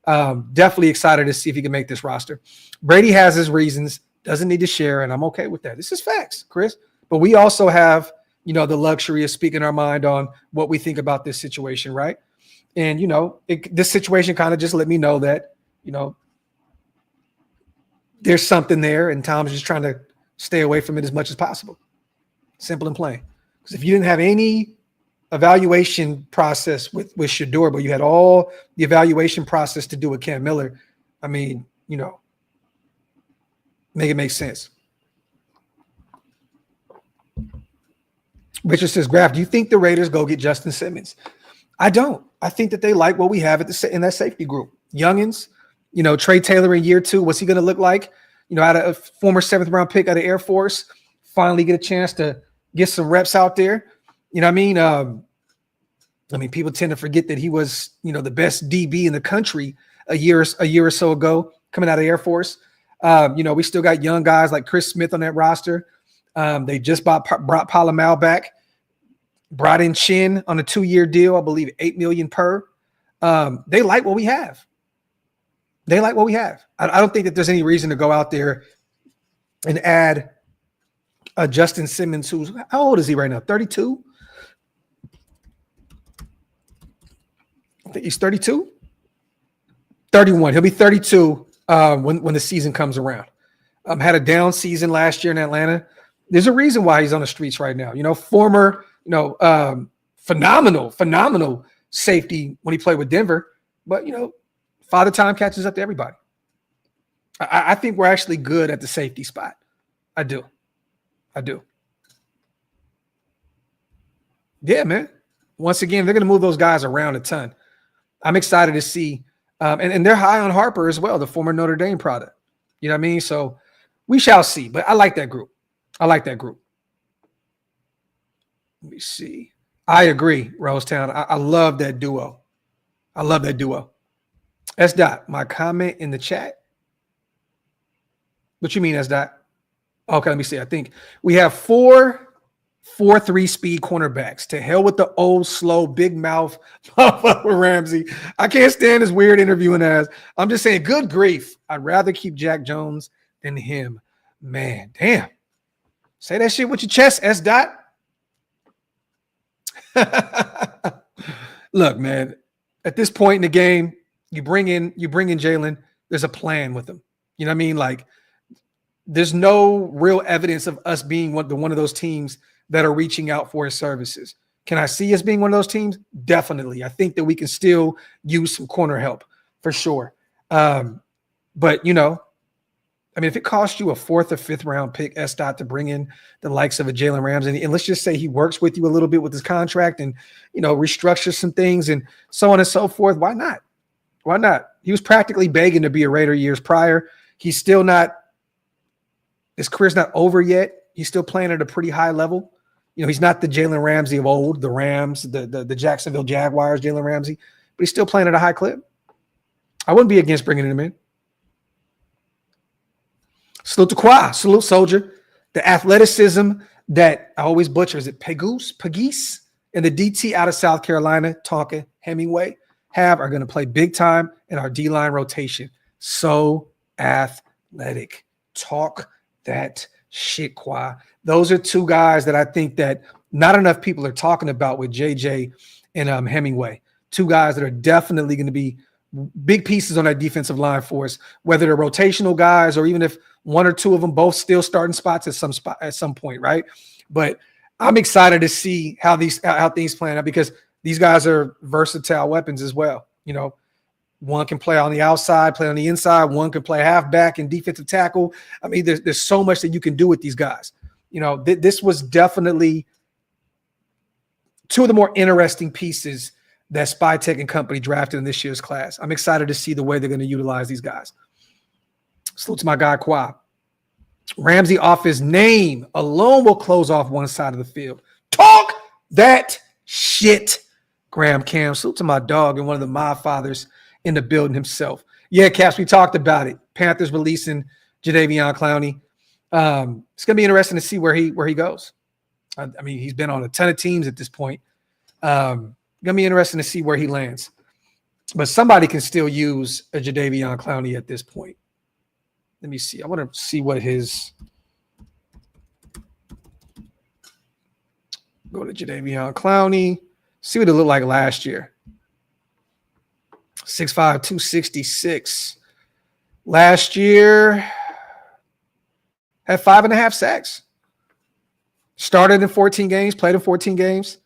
S1: Definitely excited to see if he can make this roster. Brady has his reasons, doesn't need to share, and I'm okay with that. This is facts, Chris. But we also have, you know, the luxury of speaking our mind on what we think about this situation, right? And, you know, this situation kind of just let me know that, you know, there's something there, and Tom's just trying to stay away from it as much as possible. Simple and plain. Because if you didn't have any evaluation process with Shador, but you had all the evaluation process to do with Cam Miller, I mean, you know, make it make sense. Richard says, Graphk, do you think the Raiders go get Justin Simmons? I don't. I think that they like what we have in that safety group. Youngins, you know, Trey Taylor in year two, what's he going to look like? You know, out of a former 7th-round pick out of Air Force, finally get a chance to get some reps out there. You know what I mean, people tend to forget that he was, the best DB in the country a year or so ago, coming out of Air Force. We still got young guys like Chris Smith on that roster. They just brought Palomal back, brought in Chin on a 2-year deal, I believe $8 million per. They like what we have. I don't think that there's any reason to go out there and add Justin Simmons, who's, how old is he right now? 32? I think he's 32. 31. He'll be 32 when the season comes around. Had a down season last year in Atlanta. There's a reason why he's on the streets right now. Former, phenomenal safety when he played with Denver. But, Father Time catches up to everybody. I think we're actually good at the safety spot. I do. Yeah, man. Once again, they're going to move those guys around a ton. I'm excited to see. And they're high on Harper as well, the former Notre Dame product. You know what I mean? So we shall see. But I like that group. Let me see. I agree, Rosetown. I love that duo. S. Dot, my comment in the chat. What you mean, S. Dot? Okay, let me see. I think we have 4-3 speed cornerbacks. To hell with the old, slow, big mouth Ramsey. I can't stand his weird interviewing ass. I'm just saying, good grief. I'd rather keep Jack Jones than him. Man, damn. Say that shit with your chest, S. Dot. Look, man, at this point in the game, you bring in Jalen, there's a plan with him. You know what I mean? Like, there's no real evidence of us being one of those teams that are reaching out for his services. Can I see us being one of those teams? Definitely. I think that we can still use some corner help for sure. But, if it costs you a 4th or 5th round pick, S. Dot, to bring in the likes of a Jalen Ramsey, and let's just say he works with you a little bit with his contract and, restructures some things and so on and so forth, why not? He was practically begging to be a Raider years prior. His career's not over yet. He's still playing at a pretty high level. He's not the Jalen Ramsey of old, the Rams, the Jacksonville Jaguars, Jalen Ramsey, but he's still playing at a high clip. I wouldn't be against bringing him in. Salute to Qua. Salute, soldier. The athleticism that I always butcher. Is it Pegues? And the DT out of South Carolina, Tonka Hemingway, are going to play big time in our D-line rotation. So athletic. Talk that shit, Qua. Those are two guys that I think that not enough people are talking about with JJ and Hemingway. Two guys that are definitely going to be big pieces on that defensive line for us, whether they're rotational guys or even if one or two of them both still starting spots at some point, right? But I'm excited to see how things plan out because these guys are versatile weapons as well. One can play on the outside, play on the inside. One can play halfback and defensive tackle. I mean, there's so much that you can do with these guys. This was definitely two of the more interesting pieces that Spytech and company drafted in this year's class. I'm excited to see the way they're going to utilize these guys. Salute to my guy, Qua. Ramsey off his name alone will close off one side of the field. Talk that shit, Graham Cam. Salute to my dog and one of the mob fathers in the building himself. Yeah, Caps, we talked about it. Panthers releasing Jadeveon Clowney. It's going to be interesting to see where he goes. I mean, he's been on a ton of teams at this point. Going to be interesting to see where he lands. But somebody can still use a Jadeveon Clowney at this point. Let me see. I want to see what his – go to Jadeveon Clowney. See what it looked like last year. 6'5", 266. Last year, had 5.5 sacks. Started in 14 games, played in 14 games.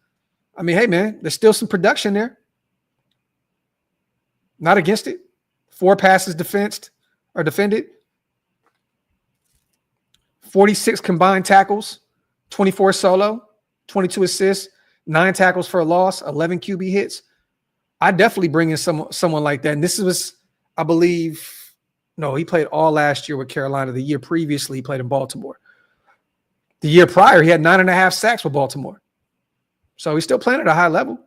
S1: I mean, hey, man, there's still some production there. Not against it. 4 passes defended. 46 combined tackles, 24 solo, 22 assists, 9 tackles for a loss, 11 QB hits. I definitely bring in someone like that. And this was, I believe, no, he played all last year with Carolina. The year previously, he played in Baltimore. The year prior, he had 9.5 sacks with Baltimore. So he's still playing at a high level.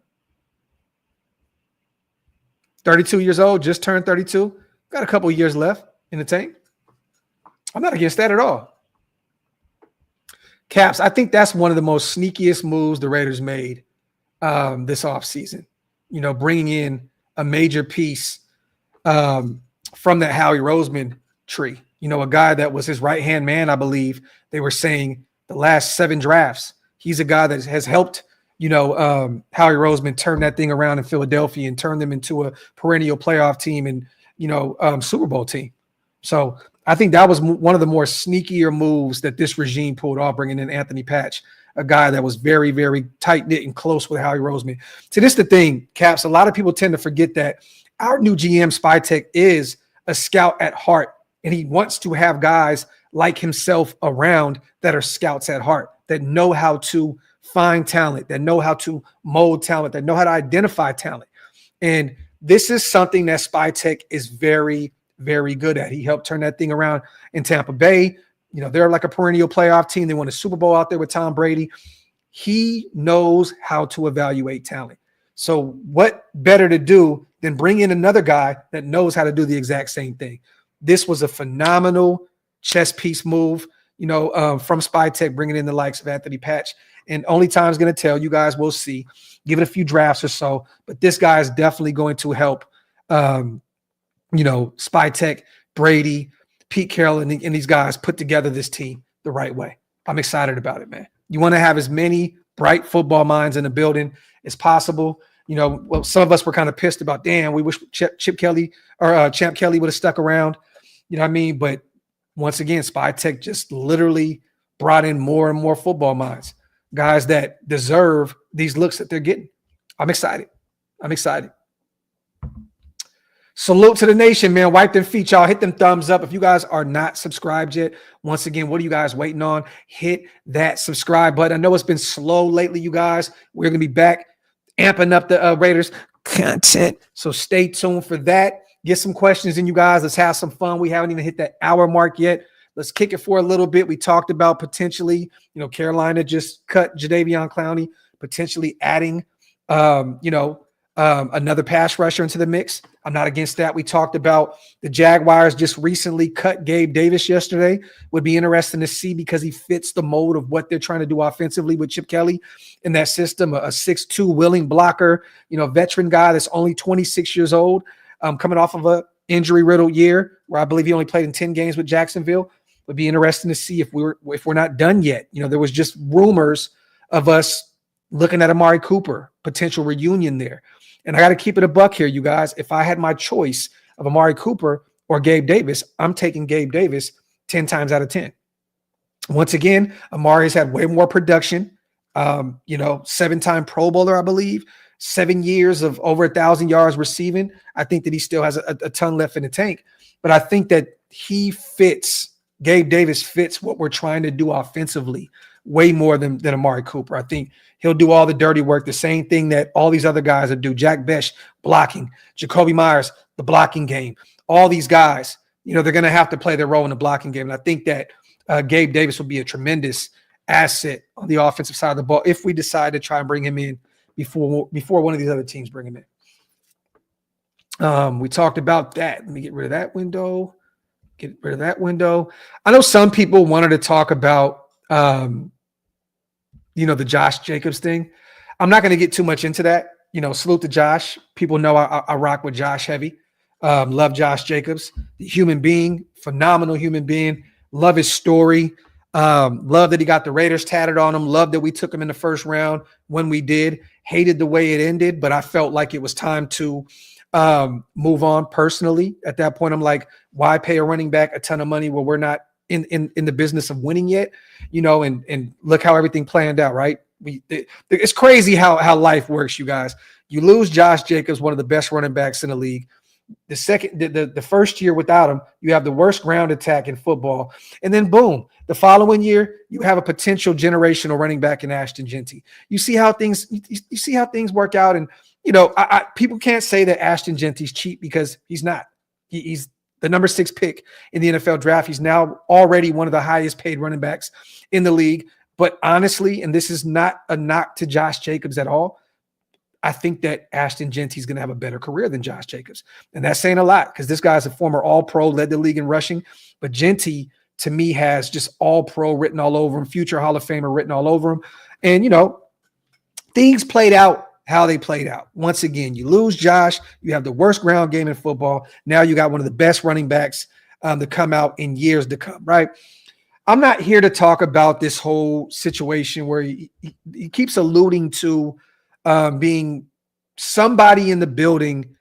S1: 32 years old, just turned 32. Got a couple of years left in the tank. I'm not against that at all. Caps, I think that's one of the most sneakiest moves the Raiders made this offseason. You know, bringing in a major piece from that Howie Roseman tree. You know, a guy that was his right-hand man, I believe. They were saying the last 7 drafts. He's a guy that has helped, you know, Howie Roseman turn that thing around in Philadelphia and turn them into a perennial playoff team and, you know, Super Bowl team. So I think that was one of the more sneakier moves that this regime pulled off, bringing in Anthony Patch, a guy that was very, very tight-knit and close with Howie Roseman. So this is the thing, Caps. A lot of people tend to forget that our new GM, Spytek, is a scout at heart, and he wants to have guys like himself around that are scouts at heart, that know how to find talent, that know how to mold talent, that know how to identify talent. And this is something that Spytek is very, very good at. He helped turn that thing around in Tampa Bay. You know, they're like a perennial playoff team. They won a Super Bowl out there with Tom Brady. He knows how to evaluate talent. So what better to do than bring in another guy that knows how to do the exact same thing? This was a phenomenal chess piece move, you know, from Spytek, bringing in the likes of Anthony Patch. And only time's going to tell. You guys will see. Give it a few drafts or so. But this guy is definitely going to help, you know, Spytek, Brady, Pete Carroll, and these guys put together this team the right way. I'm excited about it, man. You want to have as many bright football minds in the building as possible. You know, well, some of us were kind of pissed about, damn, we wish Chip Kelly or Champ Kelly would have stuck around. You know what I mean? But once again, Spytek just literally brought in more and more football minds, guys that deserve these looks that they're getting. I'm excited. I'm excited. Salute to the nation, man. Wipe them feet, y'all. Hit them thumbs up. If you guys are not subscribed yet, once again, what are you guys waiting on? Hit that subscribe button. I know it's been slow lately, you guys. We're going to be back amping up the Raiders content. So stay tuned for that. Get some questions in, you guys. Let's have some fun. We haven't even hit that hour mark yet. Let's kick it for a little bit. We talked about potentially, you know, Carolina just cut Jadeveon Clowney, potentially adding, another pass rusher into the mix. I'm not against that. We talked about the Jaguars just recently cut Gabe Davis yesterday. Would be interesting to see because he fits the mold of what they're trying to do offensively with Chip Kelly in that system, a 6'2" willing blocker, you know, veteran guy that's only 26 years old, coming off of a injury-riddled year where I believe he only played in 10 games with Jacksonville. Would be interesting to see if we're not done yet. You know, there was just rumors of us looking at Amari Cooper, potential reunion there. And I got to keep it a buck here, you guys. If I had my choice of Amari Cooper or Gabe Davis, I'm taking Gabe Davis 10 times out of 10. Once again, Amari has had way more production. 7-time Pro Bowler, I believe, 7 years of over 1,000 yards receiving. I think that he still has a ton left in the tank. But I think that Gabe Davis fits what we're trying to do offensively way more than Amari Cooper. I think he'll do all the dirty work, the same thing that all these other guys will do. Jack Besh, blocking. Jacoby Myers, the blocking game. All these guys, you know, they're going to have to play their role in the blocking game. And I think that Gabe Davis will be a tremendous asset on the offensive side of the ball if we decide to try and bring him in before one of these other teams bring him in. We talked about that. Let me get rid of that window. I know some people wanted to talk about the Josh Jacobs thing. I'm not going to get too much into that. You know, salute to Josh. People know I rock with Josh heavy. Love Josh Jacobs, the human being, phenomenal human being. Love his story. Love that he got the Raiders tatted on him. Love that we took him in the first round when we did. Hated the way it ended, but I felt like it was time to move on personally. At that point, I'm like, why pay a running back a ton of money where we're not in the business of winning yet? You know, and look how everything planned out, right? It's crazy how life works, you guys. You lose Josh Jacobs, one of the best running backs in the league. The first year without him, you have the worst ground attack in football. And then boom, the following year, you have a potential generational running back in Ashton Genty. You see how things work out. And, you know, people can't say that Ashton Genty's cheap because he's not. He's the number 6 pick in the NFL draft. He's now already one of the highest paid running backs in the league. But honestly, and this is not a knock to Josh Jacobs at all, I think that Ashton Genty's going to have a better career than Josh Jacobs. And that's saying a lot because this guy's a former All-Pro, led the league in rushing. But Genty, to me, has just All-Pro written all over him, future Hall of Famer written all over him. And, you know, things played out how they played out. Once again, you lose Josh. You have the worst ground game in football. Now you got one of the best running backs to come out in years to come, right? I'm not here to talk about this whole situation where he keeps alluding to being somebody in the building.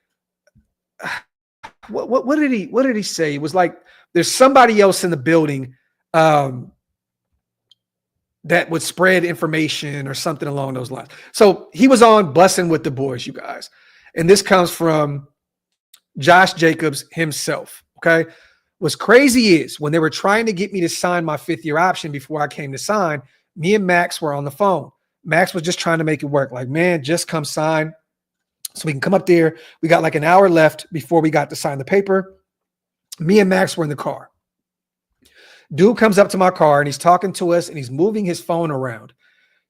S1: What did he say? It was like there's somebody else in the building that would spread information or something along those lines. So he was on Blessing with the Boys, you guys. And this comes from Josh Jacobs himself, okay? What's crazy is when they were trying to get me to sign my 5th-year option before I came to sign, me and Max were on the phone. Max was just trying to make it work. Like, man, just come sign so we can come up there. We got like an hour left before we got to sign the paper. Me and Max were in the car. Dude comes up to my car and he's talking to us and he's moving his phone around.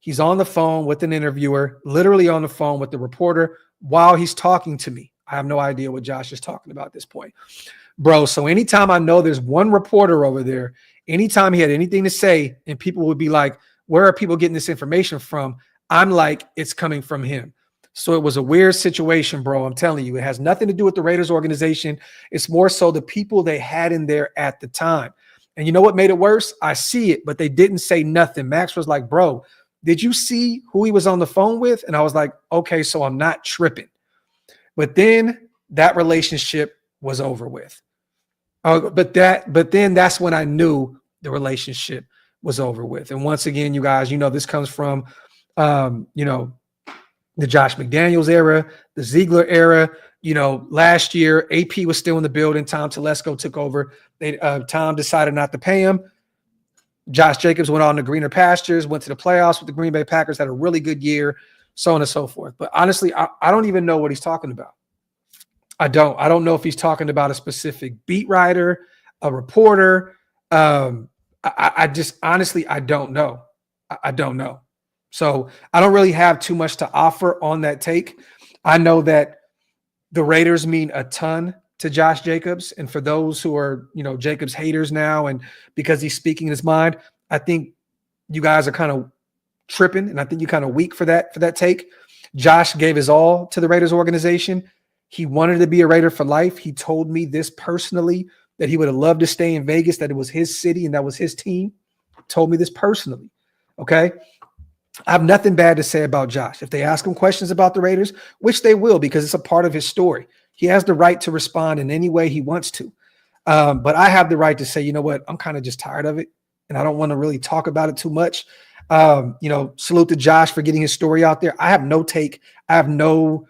S1: He's on the phone with an interviewer, literally on the phone with the reporter while he's talking to me. I have no idea what Josh is talking about at this point. Bro, so anytime I know there's one reporter over there, anytime he had anything to say and people would be like, where are people getting this information from? I'm like, it's coming from him. So it was a weird situation, bro. I'm telling you, it has nothing to do with the Raiders organization. It's more so the people they had in there at the time. And you know what made it worse? I see it, but they didn't say nothing. Max was like, bro, did you see who he was on the phone with? And I was like, okay, so I'm not tripping. But then that relationship was over with. But then that's when I knew the relationship was over with. And once again, you guys, you know, this comes from, you know, the Josh McDaniels era, the Ziegler era. You know, last year, AP was still in the building. Tom Telesco took over. Tom decided not to pay him. Josh Jacobs went on to greener pastures, went to the playoffs with the Green Bay Packers, had a really good year, so on and so forth. But honestly, I don't even know what he's talking about. I don't know if he's talking about a specific beat writer, a reporter. I just honestly, I don't know. I don't know. So I don't really have too much to offer on that take. I know that the Raiders mean a ton to Josh Jacobs. And for those who are, you know, Jacobs haters now, and because he's speaking his mind, I think you guys are kind of tripping. And I think you're kind of weak for that take. Josh gave his all to the Raiders organization. He wanted to be a Raider for life. He told me this personally, that he would have loved to stay in Vegas, that it was his city and that was his team. Told me this personally. Okay. I have nothing bad to say about Josh. If they ask him questions about the Raiders, which they will, because it's a part of his story, he has the right to respond in any way he wants to. But I have the right to say, you know what, I'm kind of just tired of it. And I don't want to really talk about it too much. You know, salute to Josh for getting his story out there. I have no take. I have no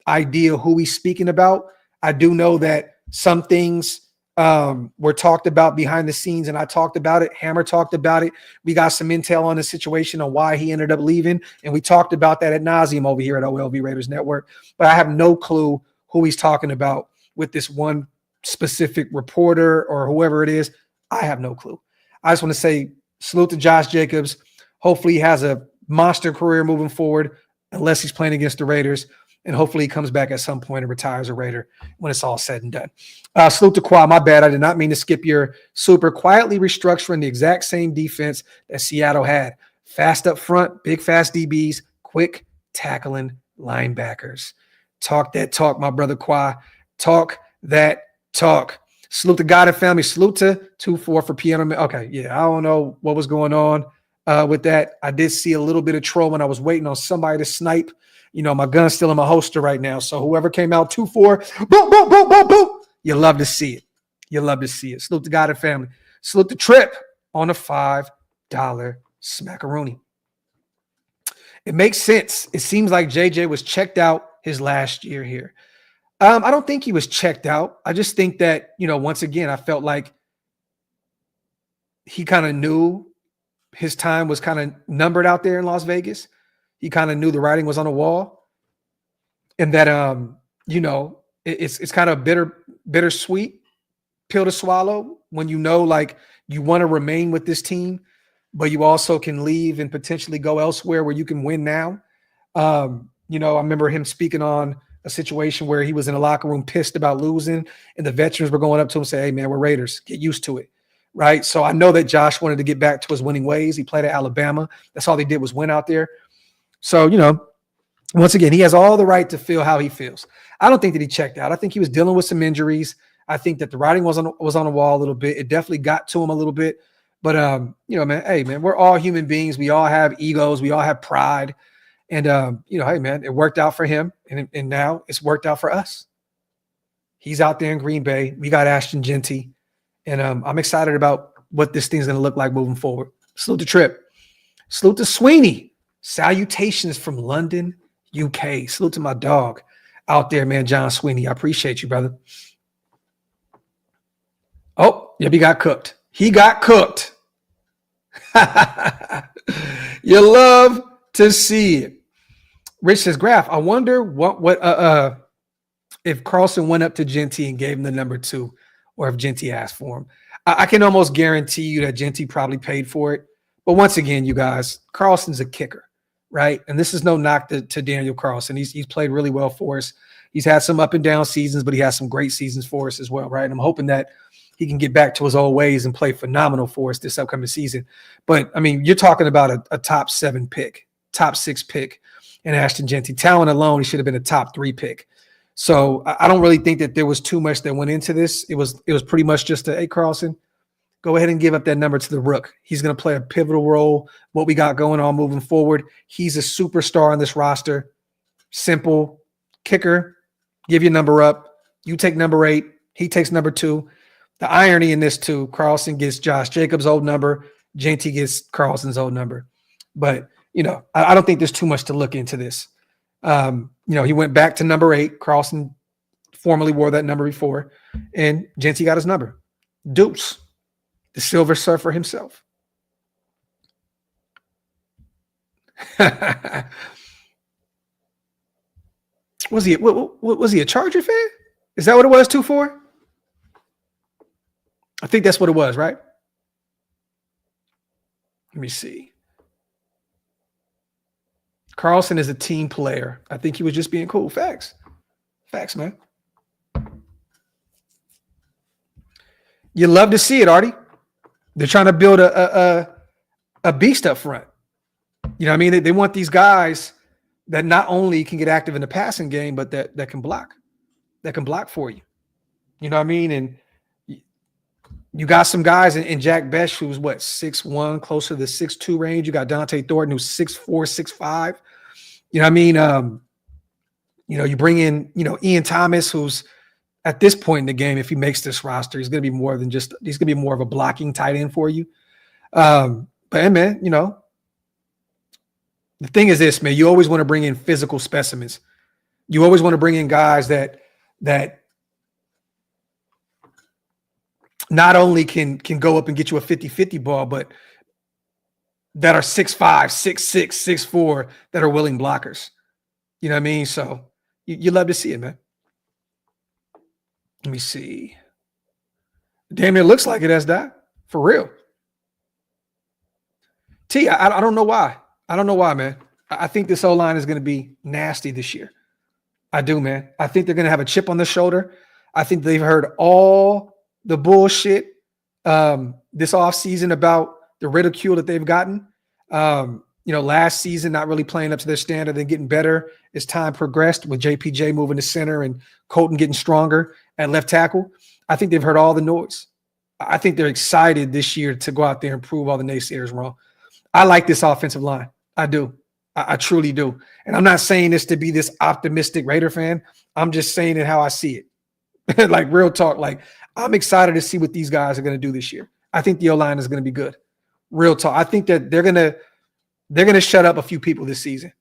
S1: idea who he's speaking about. I do know that some things were talked about behind the scenes, and I talked about it. Hammer talked about it. We got some intel on the situation on why he ended up leaving, and we talked about that ad nauseum over here at OLV Raiders Network. But I have no clue who he's talking about with this one specific reporter or whoever it is. I have no clue. I just want to say salute to Josh Jacobs. Hopefully he has a monster career moving forward, unless he's playing against the Raiders. And hopefully he comes back at some point and retires a Raider when it's all said and done. Salute to Qua. My bad. I did not mean to skip your super. Quietly restructuring the exact same defense that Seattle had. Fast up front, big fast DBs, quick tackling linebackers. Talk that talk, my brother Qua. Talk that talk. Salute to God and family. Salute to 2-4 for piano. Okay, yeah, I don't know what was going on with that. I did see a little bit of troll when I was waiting on somebody to snipe. You know, my gun's still in my holster right now. So whoever came out 2-4, boom, boom, boom, boom, boom. You love to see it. You love to see it. Salute to God and family. Salute to Trip on a $5 smackaroonie. It makes sense. It seems like JJ was checked out his last year here. I don't think he was checked out. I just think that, you know, once again, I felt like he kind of knew his time was kind of numbered out there in Las Vegas. He kind of knew the writing was on the wall, and that, you know, it's kind of bittersweet pill to swallow when you know, like, you want to remain with this team, but you also can leave and potentially go elsewhere where you can win now. I remember him speaking on a situation where he was in a locker room pissed about losing, and the veterans were going up to him and say, "Hey, man, we're Raiders. Get used to it." Right? So I know that Josh wanted to get back to his winning ways. He played at Alabama. That's all they did was win out there. So, once again, he has all the right to feel how he feels. I don't think that he checked out. I think he was dealing with some injuries. I think that the writing was on the wall a little bit. It definitely got to him a little bit. But, man, hey, man, we're all human beings. We all have egos. We all have pride. And, hey, man, it worked out for him. And now it's worked out for us. He's out there in Green Bay. We got Ashton Genty. And I'm excited about what this thing's going to look like moving forward. Salute to Trip. Salute to Sweeney. Salutations from London, UK. Salute to my dog out there, man, John Sweeney. I appreciate you, brother. Oh, yep, he got cooked. He got cooked. You love to see it. Rich says, Graphk, I wonder what if Carlson went up to Genty and gave him the number 2, or if Genty asked for him. I can almost guarantee you that Genty probably paid for it. But once again, you guys, Carlson's a kicker, right? And this is no knock to Daniel Carlson. He's played really well for us. He's had some up and down seasons, but he has some great seasons for us as well, right? And I'm hoping that he can get back to his old ways and play phenomenal for us this upcoming season. But, I mean, you're talking about a top 7 pick, top 6 pick in Ashton Genty. Talent alone, he should have been a top 3 pick. So I don't really think that there was too much that went into this. It was pretty much just hey, Carlson, go ahead and give up that number to the Rook. He's going to play a pivotal role, what we got going on moving forward. He's a superstar on this roster. Simple. Kicker, give your number up. You take number 8. He takes number 2. The irony in this, too, Carlson gets Josh Jacobs' old number. Genty gets Carlson's old number. But, I don't think there's too much to look into this. He went back to number 8. Carlson formerly wore that number before, and Genty got his number. Deuce, the Silver Surfer himself. Was he a Charger fan? Is that what it was, 2-4? I think that's what it was, right? Let me see. Carlson is a team player. I think he was just being cool. Facts. Facts, man. You love to see it, Artie. They're trying to build a beast up front. You know what I mean? They want these guys that not only can get active in the passing game, but that can block. That can block for you. You know what I mean? And you got some guys in Jack Besh who's 6'1", closer to the 6'2" range. You got Dante Thornton who's 6'4", 6'5". You know what I mean? You bring in, Ian Thomas, who's at this point in the game, if he makes this roster, he's going to be more of a blocking tight end for you. But hey, man, the thing is this, man, you always want to bring in physical specimens. You always want to bring in guys that not only can go up and get you a 50-50 ball, but that are 6'5", 6'6", 6'4", that are willing blockers. You know what I mean? So you love to see it, man. Let me see. Damn, it looks like it has that. For real. T, I don't know why. I don't know why, man. I think this O-line is going to be nasty this year. I do, man. I think they're going to have a chip on their shoulder. I think they've heard all the bullshit this offseason about the ridicule that they've gotten. Last season, not really playing up to their standard and getting better as time progressed with JPJ moving to center and Colton getting stronger at left tackle. I think they've heard all the noise. I think they're excited this year to go out there and prove all the naysayers wrong. I like this offensive line. I do. I truly do. And I'm not saying this to be this optimistic Raider fan. I'm just saying it how I see it. Like real talk. Like I'm excited to see what these guys are going to do this year. I think the O-line is going to be good. Real talk. I think that they're going to shut up a few people this season.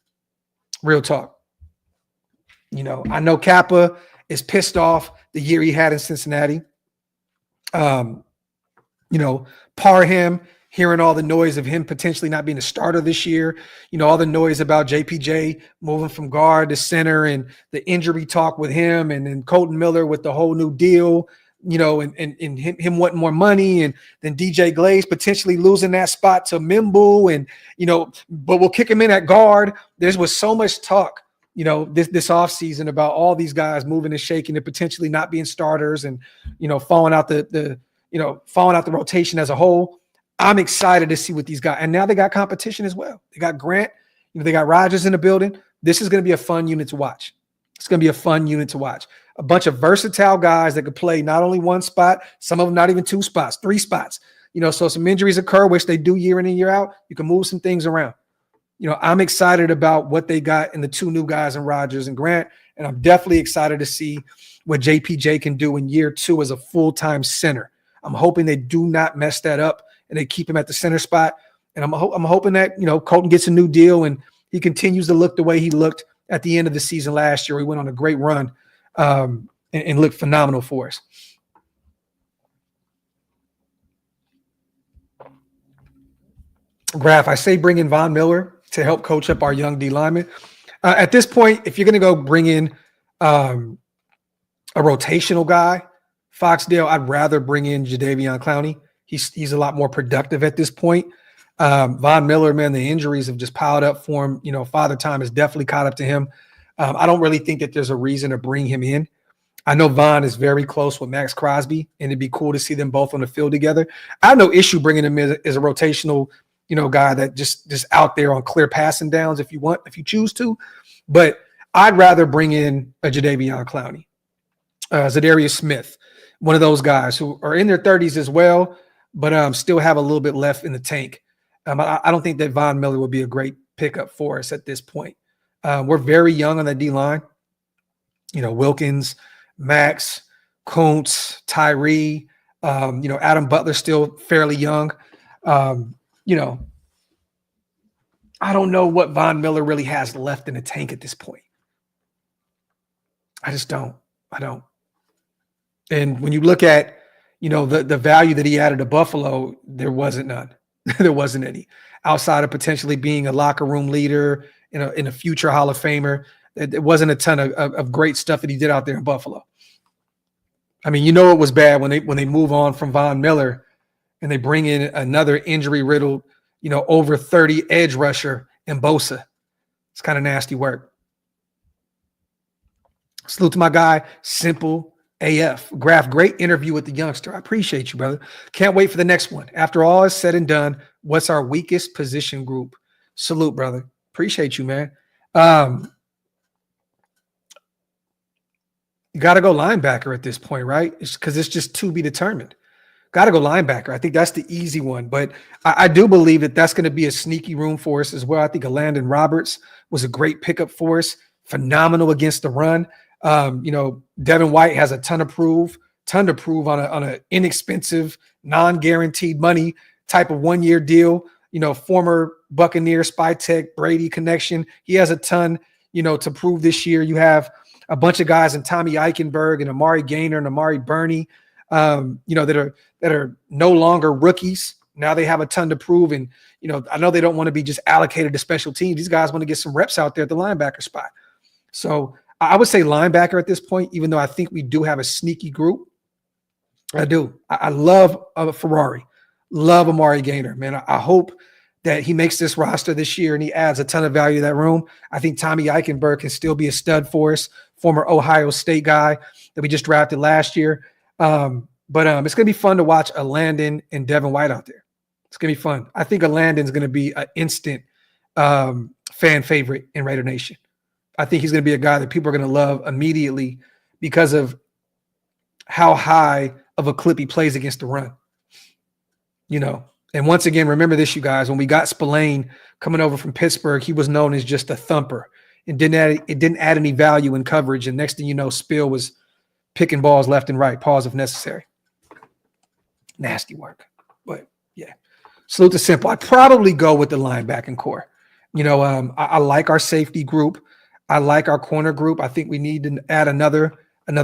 S1: Real talk. I know Kappa is pissed off the year he had in Cincinnati. Parham, hearing all the noise of him potentially not being a starter this year, all the noise about JPJ moving from guard to center and the injury talk with him, and then Colton Miller with the whole new deal, and him wanting more money, and then DJ Glaze potentially losing that spot to Mimbu, and but we'll kick him in at guard. There was so much talk, this offseason about all these guys moving and shaking and potentially not being starters, and falling out the rotation as a whole. I'm excited to see what these guys, and now they got competition as well. They got Grant, they got Rodgers in the building. This is going to be a fun unit to watch. It's going to be a fun unit to watch. A bunch of versatile guys that could play not only one spot, some of them not even 2 spots, 3 spots. So some injuries occur, which they do year in and year out. You can move some things around. I'm excited about what they got in the 2 new guys in Rodgers and Grant, and I'm definitely excited to see what JPJ can do in year 2 as a full-time center. I'm hoping they do not mess that up and they keep him at the center spot. And I'm hoping that, Colton gets a new deal and he continues to look the way he looked at the end of the season last year. He went on a great run and looked phenomenal for us. Graphk, I say bring in Von Miller to help coach up our young D linemen. At this point, if you're going to go bring in a rotational guy, Foxdale, I'd rather bring in Jadeveon Clowney. He's a lot more productive at this point. Von Miller, man, the injuries have just piled up for him. Father Time has definitely caught up to him. I don't really think that there's a reason to bring him in. I know Von is very close with Max Crosby, and it'd be cool to see them both on the field together. I have no issue bringing him in as a rotational, guy that just out there on clear passing downs if you choose to. But I'd rather bring in a Jadeveon Clowney, Zadarius Smith, one of those guys who are in their 30s as well, but still have a little bit left in the tank. I don't think that Von Miller would be a great pickup for us at this point. We're very young on the D-line. Wilkins, Max, Kuntz, Tyree, Adam Butler's still fairly young. I don't know what Von Miller really has left in the tank at this point. I just don't. I don't. And when you look at, the value that he added to Buffalo, there wasn't none. There wasn't any. Outside of potentially being a locker room leader in a future Hall of Famer, there wasn't a ton of great stuff that he did out there in Buffalo. I mean, it was bad when they move on from Von Miller and they bring in another injury-riddled, over 30 edge rusher in Bosa. It's kind of nasty work. Salute to my guy, Simple AF. Graphk, great interview with the youngster. I appreciate you, brother. Can't wait for the next one. After all is said and done, what's our weakest position group? Salute, brother. Appreciate you, man. You got to go linebacker at this point, right? It's because it's just to be determined. Got to go linebacker. I think that's the easy one. But I do believe that that's going to be a sneaky room for us as well. I think Landon Roberts was a great pickup for us. Phenomenal against the run. Devin White has a ton to prove on an inexpensive, non-guaranteed money type of 1-year deal. Former Buccaneer, Spy Tech, Brady connection. He has a ton, to prove this year. You have a bunch of guys in Tommy Eichenberg and Amari Gaynor and Amari Burney, that are no longer rookies. Now they have a ton to prove. And, I know they don't want to be just allocated to special teams. These guys want to get some reps out there at the linebacker spot. So I would say linebacker at this point, even though I think we do have a sneaky group. I do. I love Ferrari. Love Amari Gaynor, man. I hope that he makes this roster this year and he adds a ton of value to that room. I think Tommy Eichenberg can still be a stud for us, former Ohio State guy that we just drafted last year. But it's going to be fun to watch a Landon and Devin White out there. It's going to be fun. I think a Landon's going to be an instant fan favorite in Raider Nation. I think he's going to be a guy that people are going to love immediately because of how high of a clip he plays against the run. And once again, remember this, you guys, when we got Spillane coming over from Pittsburgh, he was known as just a thumper and didn't add any value in coverage. And next thing you know, Spill was picking balls left and right, pause if necessary. Nasty work. But yeah, salute to Simple. I'd probably go with the linebacking core. I like our safety group. I like our corner group. I think we need to add another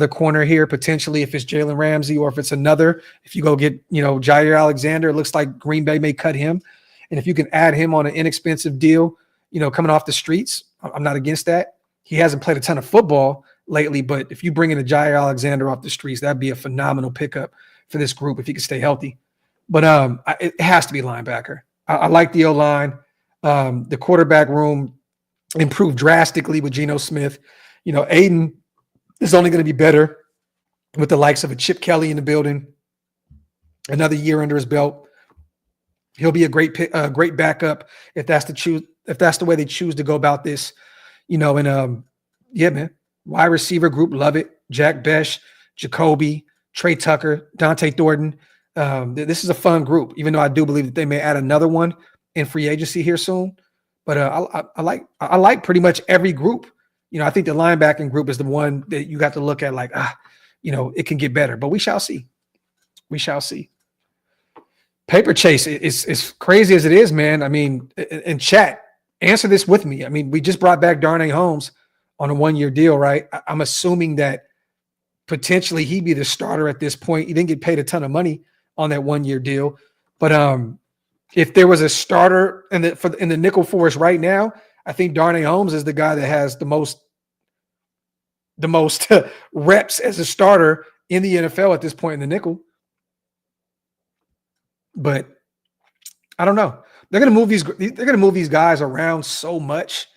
S1: corner here, potentially if it's Jalen Ramsey or if it's another. If you go get, Jair Alexander, it looks like Green Bay may cut him. And if you can add him on an inexpensive deal, coming off the streets, I'm not against that. He hasn't played a ton of football, lately. But if you bring in a Jair Alexander off the streets, that'd be a phenomenal pickup for this group if he could stay healthy. But it has to be linebacker. I like the O-line. The quarterback room improved drastically with Geno Smith. Aiden is only going to be better with the likes of a Chip Kelly in the building. Another year under his belt. He'll be a great backup if that's the way they choose to go about this. And yeah, man. Wide receiver group, love it. Jack Besh, Jacoby, Trey Tucker, Dante Thornton. This is a fun group, even though I do believe that they may add another one in free agency here soon. But I like pretty much every group. I think the linebacking group is the one that you got to look at like, it can get better. But we shall see. We shall see. Paper chase is crazy as it is, man. I mean, in chat, answer this with me. I mean, we just brought back Darnay Holmes on a 1-year deal, right? I'm assuming that potentially he'd be the starter at this point. He didn't get paid a ton of money on that 1-year deal. But if there was a starter in the nickel for us right now, I think Darnay Holmes is the guy that has the most reps as a starter in the NFL at this point in the nickel. But I don't know. They're going to move these guys around so much.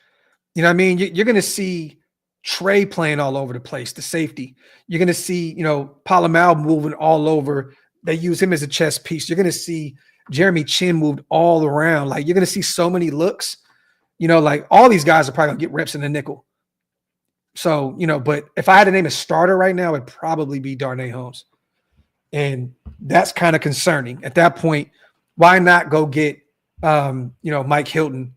S1: You know what I mean? You're going to see Trey playing all over the place, the safety. You're going to see, Palomal moving all over. They use him as a chess piece. You're going to see Jeremy Chin moved all around. Like, you're going to see so many looks. Like all these guys are probably going to get reps in the nickel. So, but if I had to name a starter right now, it'd probably be Darnay Holmes. And that's kind of concerning. At that point, why not go get, Mike Hilton?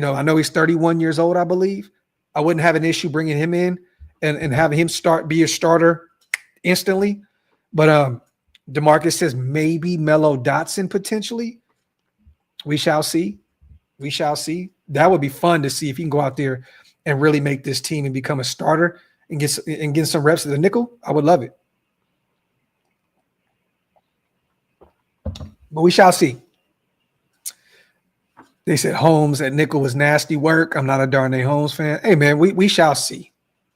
S1: I know he's 31 years old, I believe. I wouldn't have an issue bringing him in and having him be a starter instantly. But DeMarcus says maybe Mello Dotson potentially. We shall see. We shall see. That would be fun to see if he can go out there and really make this team and become a starter and get some reps at the nickel. I would love it. But we shall see. They said Holmes at nickel was nasty work. I'm not a Darnay Holmes fan. Hey, man, we shall see.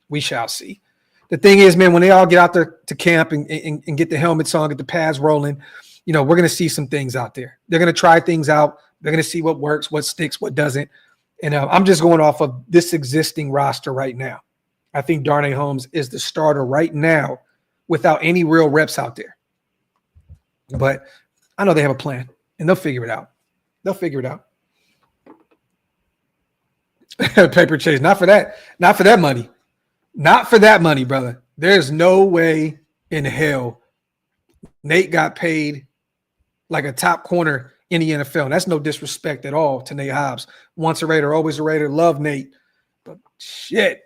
S1: We shall see. The thing is, man, when they all get out there to camp and get the helmets on, get the pads rolling, we're going to see some things out there. They're going to try things out. They're going to see what works, what sticks, what doesn't. And I'm just going off of this existing roster right now. I think Darnay Holmes is the starter right now without any real reps out there. But I know they have a plan, and they'll figure it out. They'll figure it out. Paper chase, not for that. Not for that money. Not for that money, brother. There's no way in hell Nate got paid like a top corner in the NFL. And that's no disrespect at all to Nate Hobbs. Once a Raider, always a Raider. Love Nate. But shit.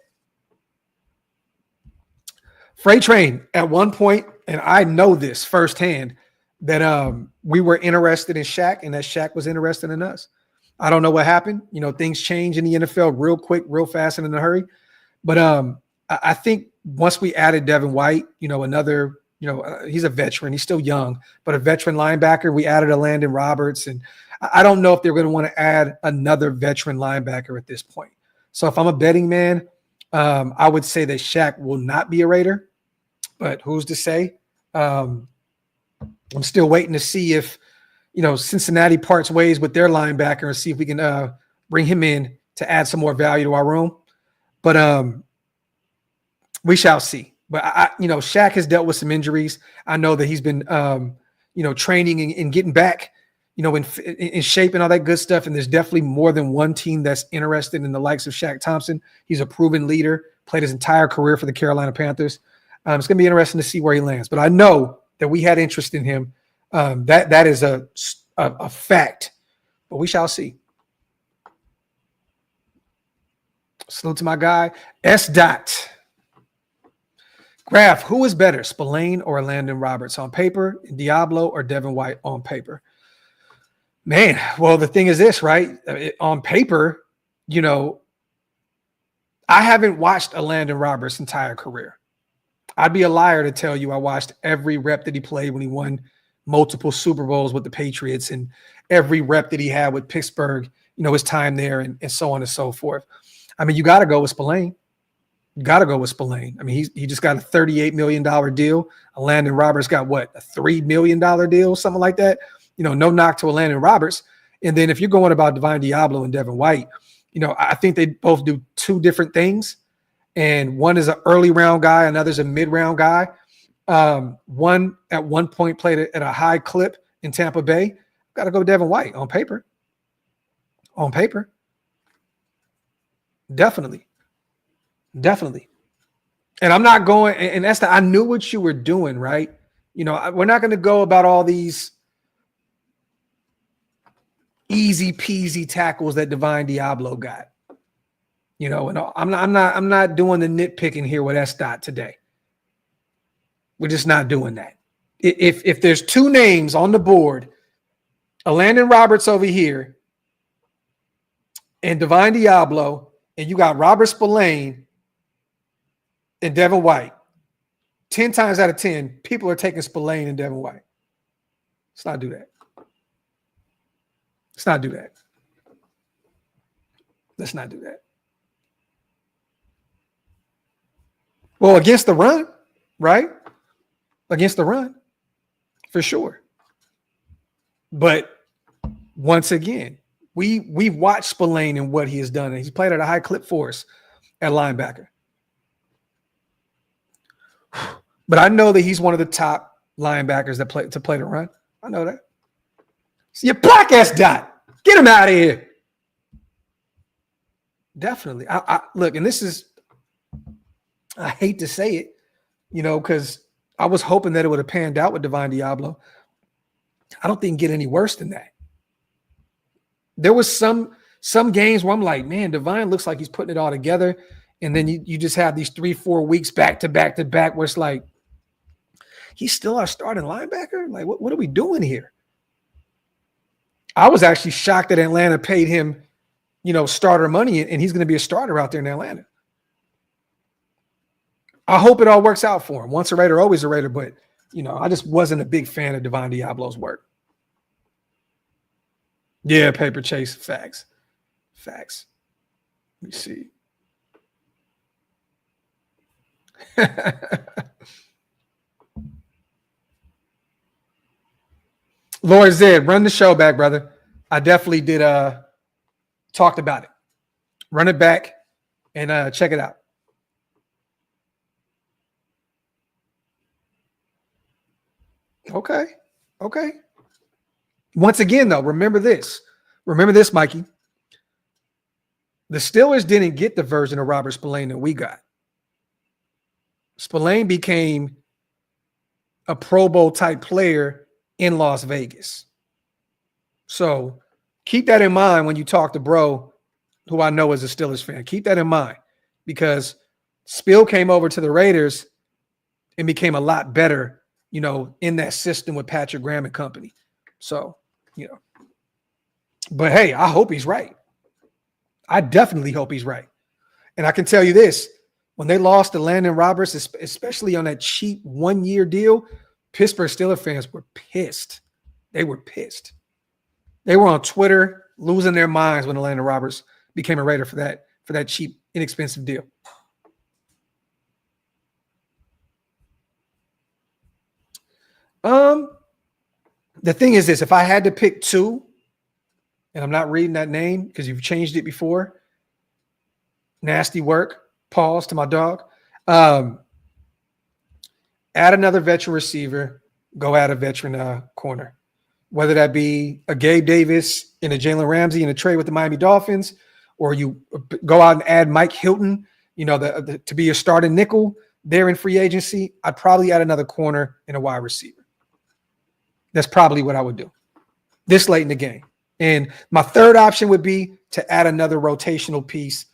S1: Freight Train, at one point, and I know this firsthand, that we were interested in Shaq and that Shaq was interested in us. I don't know what happened. Things change in the NFL real quick, real fast, and in a hurry. But I think once we added Devin White, another, he's a veteran. He's still young, but a veteran linebacker. We added a Landon Roberts. And I don't know if they're going to want to add another veteran linebacker at this point. So if I'm a betting man, I would say that Shaq will not be a Raider. But who's to say? I'm still waiting to see if, Cincinnati parts ways with their linebacker and see if we can bring him in to add some more value to our room. But we shall see. But Shaq has dealt with some injuries. I know that he's been, training and getting back, in shape and all that good stuff. And there's definitely more than one team that's interested in the likes of Shaq Thompson. He's a proven leader, played his entire career for the Carolina Panthers. It's going to be interesting to see where he lands. But I know that we had interest in him. That is a fact. But we shall see. Salute to my guy, S. Dot. Graphk, who is better, Spillane or Landon Roberts on paper, Diablo or Devin White on paper? Man, well, the thing is this, right? On paper, I haven't watched a Landon Roberts' entire career. I'd be a liar to tell you I watched every rep that he played when he won multiple Super Bowls with the Patriots and every rep that he had with Pittsburgh, his time there and so on and so forth. I mean, you got to go with Spillane. Got to go with Spillane. I mean, he just got a $38 million deal. Landon Roberts got what, a $3 million deal, something like that. No knock to Landon Roberts. And then if you're going about Divine Diablo and Devin White, I think they both do two different things. And one is an early round guy, another's a mid round guy. One at one point played at a high clip in Tampa Bay. Got to go Devin White on paper. On paper. Definitely. And I'm not going, and that's I knew what you were doing, right? We're not going to go about all these easy peasy tackles that Divine Diablo got. And I'm not doing the nitpicking here with S. today. We're just not doing that. If there's two names on the board, Landon Roberts over here and Divine Diablo, and you got Robert Spillane and Devin White, 10 times out of 10, people are taking Spillane and Devin White. Let's not do that. Let's not do that. Well, against the run, right? Against the run, for sure. But once again, we've watched Spillane and what he has done, and he's played at a high clip for us at linebacker. But I know that he's one of the top linebackers that play the run. I know that. So your black ass Dot, get him out of here. Definitely. I look, and this is, I hate to say it, because I was hoping that it would have panned out with Divine Diablo. I don't think it can get any worse than that. There was some games where I'm like, man, Divine looks like he's putting it all together. And then you just have these 3-4 weeks back to back to back where it's like, he's still our starting linebacker? Like, what are we doing here? I was actually shocked that Atlanta paid him, starter money, and he's going to be a starter out there in Atlanta. I hope it all works out for him. Once a Raider, always a Raider. But, I just wasn't a big fan of Divine Diablo's work. Yeah, paper chase. Facts. Let me see. Lord Zed, run the show back, brother. I definitely did talked about it. Run it back and check it out. Okay. Once again, though, remember this, Mikey. The Steelers didn't get the version of Robert Spillane that we got. Spillane became a Pro Bowl type player in Las Vegas. So keep that in mind when you talk to bro, who I know is a Steelers fan. Keep that in mind, because Spill came over to the Raiders and became a lot better, in that system with Patrick Graham and company. So, but hey, I hope he's right. I definitely hope he's right. And I can tell you this, when they lost to Landon Roberts, especially on that cheap 1-year deal, Pittsburgh Steelers fans were pissed. They were pissed. They were on Twitter losing their minds when Landon Roberts became a Raider for that cheap, inexpensive deal. The thing is this, if I had to pick two, and I'm not reading that name because you've changed it before, nasty work, pause to my dog. Add another veteran receiver, go add a veteran corner. Whether that be a Gabe Davis and a Jalen Ramsey in a trade with the Miami Dolphins, or you go out and add Mike Hilton, to be a starting nickel there in free agency, I'd probably add another corner and a wide receiver. That's probably what I would do this late in the game. And my third option would be to add another rotational piece,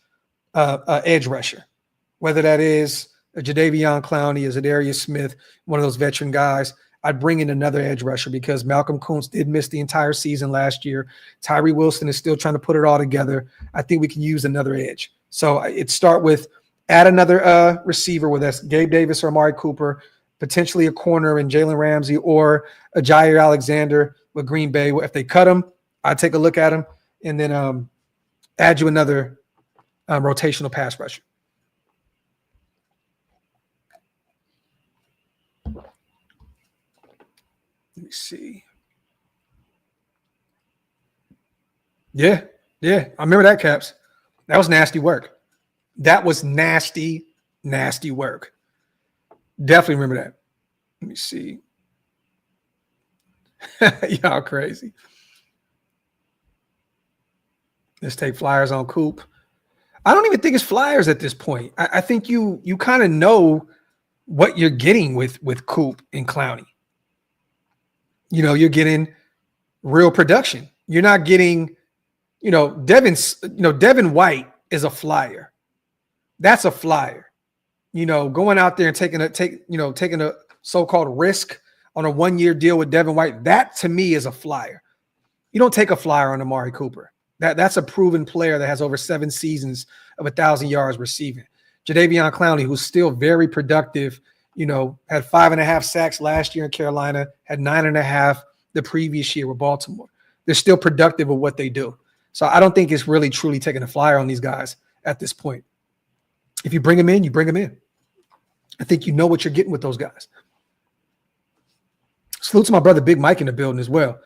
S1: edge rusher, whether that is a Jadeveon Clowney, a Zadarius Smith, one of those veteran guys. I'd bring in another edge rusher because Malcolm Kuntz did miss the entire season last year. Tyree Wilson is still trying to put it all together. I think we can use another edge. So it start with add another receiver, whether that's Gabe Davis or Amari Cooper, potentially a corner in Jalen Ramsey or a Jair Alexander with Green Bay. If they cut him, I'd take a look at him and then add you another rotational pass rusher. Let me see. Yeah. I remember that, Caps. That was nasty work. That was nasty work. Definitely remember that. Let me see. Y'all crazy. Let's take flyers on Coop. I don't even think it's flyers at this point. I think you kind of know what you're getting with Coop and Clowney. You're getting real production. You're not getting, Devin White is a flyer. That's a flyer. Going out there and taking a so-called risk on a 1-year deal with Devin White. That to me is a flyer. You don't take a flyer on Amari Cooper. That's a proven player that has over 7 seasons of 1,000 yards receiving. Jadeveon Clowney, who's still very productive, had 5.5 sacks last year in Carolina, had 9.5 the previous year with Baltimore. They're still productive of what they do. So I don't think it's really truly taking a flyer on these guys at this point. If you bring them in, you bring them in. I think you know what you're getting with those guys. Salute to my brother Big Mike in the building as well.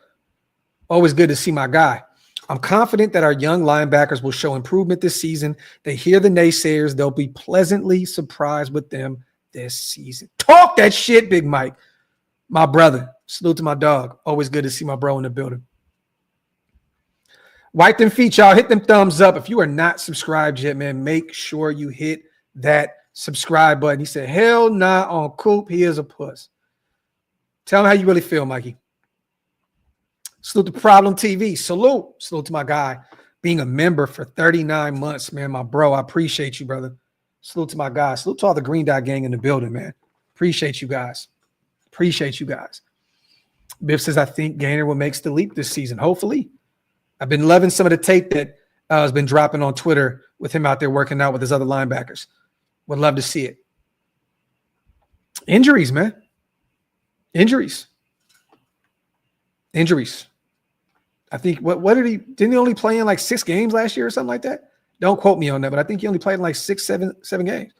S1: Always good to see my guy. I'm confident that our young linebackers will show improvement this season. They hear the naysayers. They'll be pleasantly surprised with them this season. Talk that shit, Big Mike. My brother. Salute to my dog. Always good to see my bro in the building. Wipe them feet, y'all. Hit them thumbs up. If you are not subscribed yet, man, make sure you hit that subscribe button. He said, hell nah on Coop. He is a puss. Tell him how you really feel, Mikey. Salute to Problem TV. Salute to my guy being a member for 39 months, man. My bro, I appreciate you, brother. Salute to my guys. Salute to all the Green Dot gang in the building, man. Appreciate you guys. Biff says, I think Gainer will make the leap this season. Hopefully. I've been loving some of the tape that has been dropping on Twitter with him out there working out with his other linebackers. Would love to see it. Injuries, man. Injuries. I think didn't he only play in like 6 games last year or something like that? Don't quote me on that, but I think he only played in like 7 games.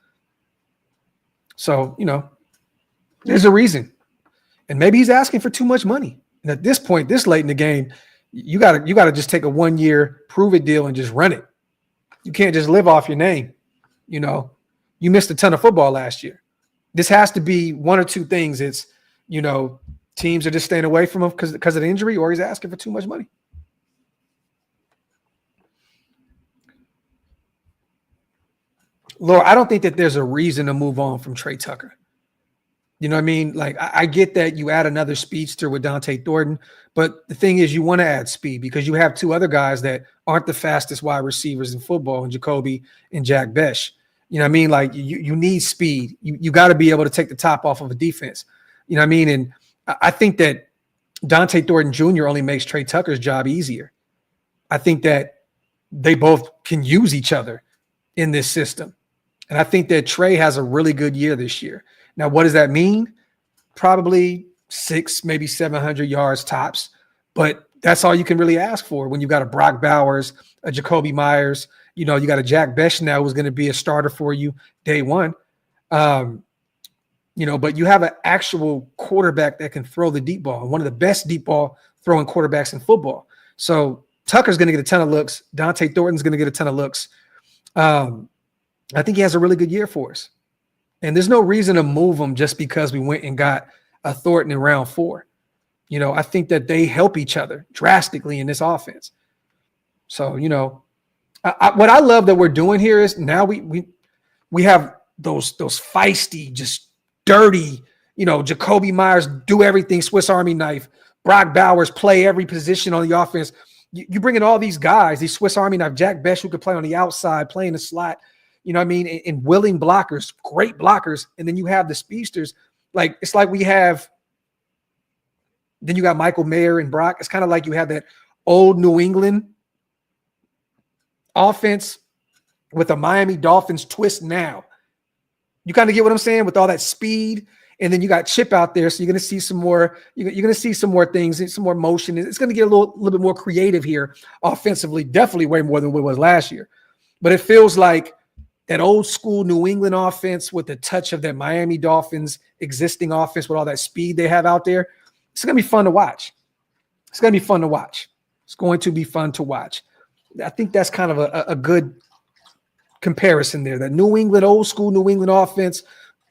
S1: So, there's a reason. And maybe he's asking for too much money. And at this point, this late in the game, you gotta just take a 1-year prove it deal and just run it. You can't just live off your name. You missed a ton of football last year. This has to be one or two things. It's, teams are just staying away from him because of the injury, or he's asking for too much money. Laura, I don't think that there's a reason to move on from Trey Tucker. You know what I mean? Like, I get that you add another speedster with Dante Thornton, but the thing is you want to add speed because you have 2 other guys that aren't the fastest wide receivers in football, in Jacoby and Jack Besh. You know what I mean? Like, you need speed. You got to be able to take the top off of a defense. You know what I mean? And I think that Dante Thornton Jr. only makes Trey Tucker's job easier. I think that they both can use each other in this system. And I think that Trey has a really good year this year. Now, what does that mean? Probably 600, maybe 700 yards tops. But that's all you can really ask for when you've got a Brock Bowers, a Jacoby Myers. You got a Jack Besh now who's going to be a starter for you day one. But you have an actual quarterback that can throw the deep ball, one of the best deep ball throwing quarterbacks in football. So Tucker's going to get a ton of looks. Dante Thornton's going to get a ton of looks. I think he has a really good year for us. And there's no reason to move him just because we went and got a Thornton in round 4. I think that they help each other drastically in this offense. So, what I love that we're doing here is now we have those feisty, just dirty, Jacoby Myers do everything, Swiss Army knife. Brock Bowers play every position on the offense. You bring in all these guys, these Swiss Army knife, Jack Besh who could play on the outside, play in the slot. You know what I mean? And willing blockers, great blockers. And then you have the speedsters. Like, it's like we have, then you got Michael Mayer and Brock. It's kind of like you have that old New England offense with a Miami Dolphins twist now. You kind of get what I'm saying with all that speed. And then you got Chip out there. So you're going to see some more, you're going to see some more things, some more motion. It's going to get a little bit more creative here offensively, definitely way more than what it was last year. But it feels like that old school New England offense with a touch of that Miami Dolphins existing offense with all that speed they have out there. It's going to be fun to watch. It's going to be fun to watch. It's going to be fun to watch. I think that's kind of a good comparison there. That New England, old school New England offense,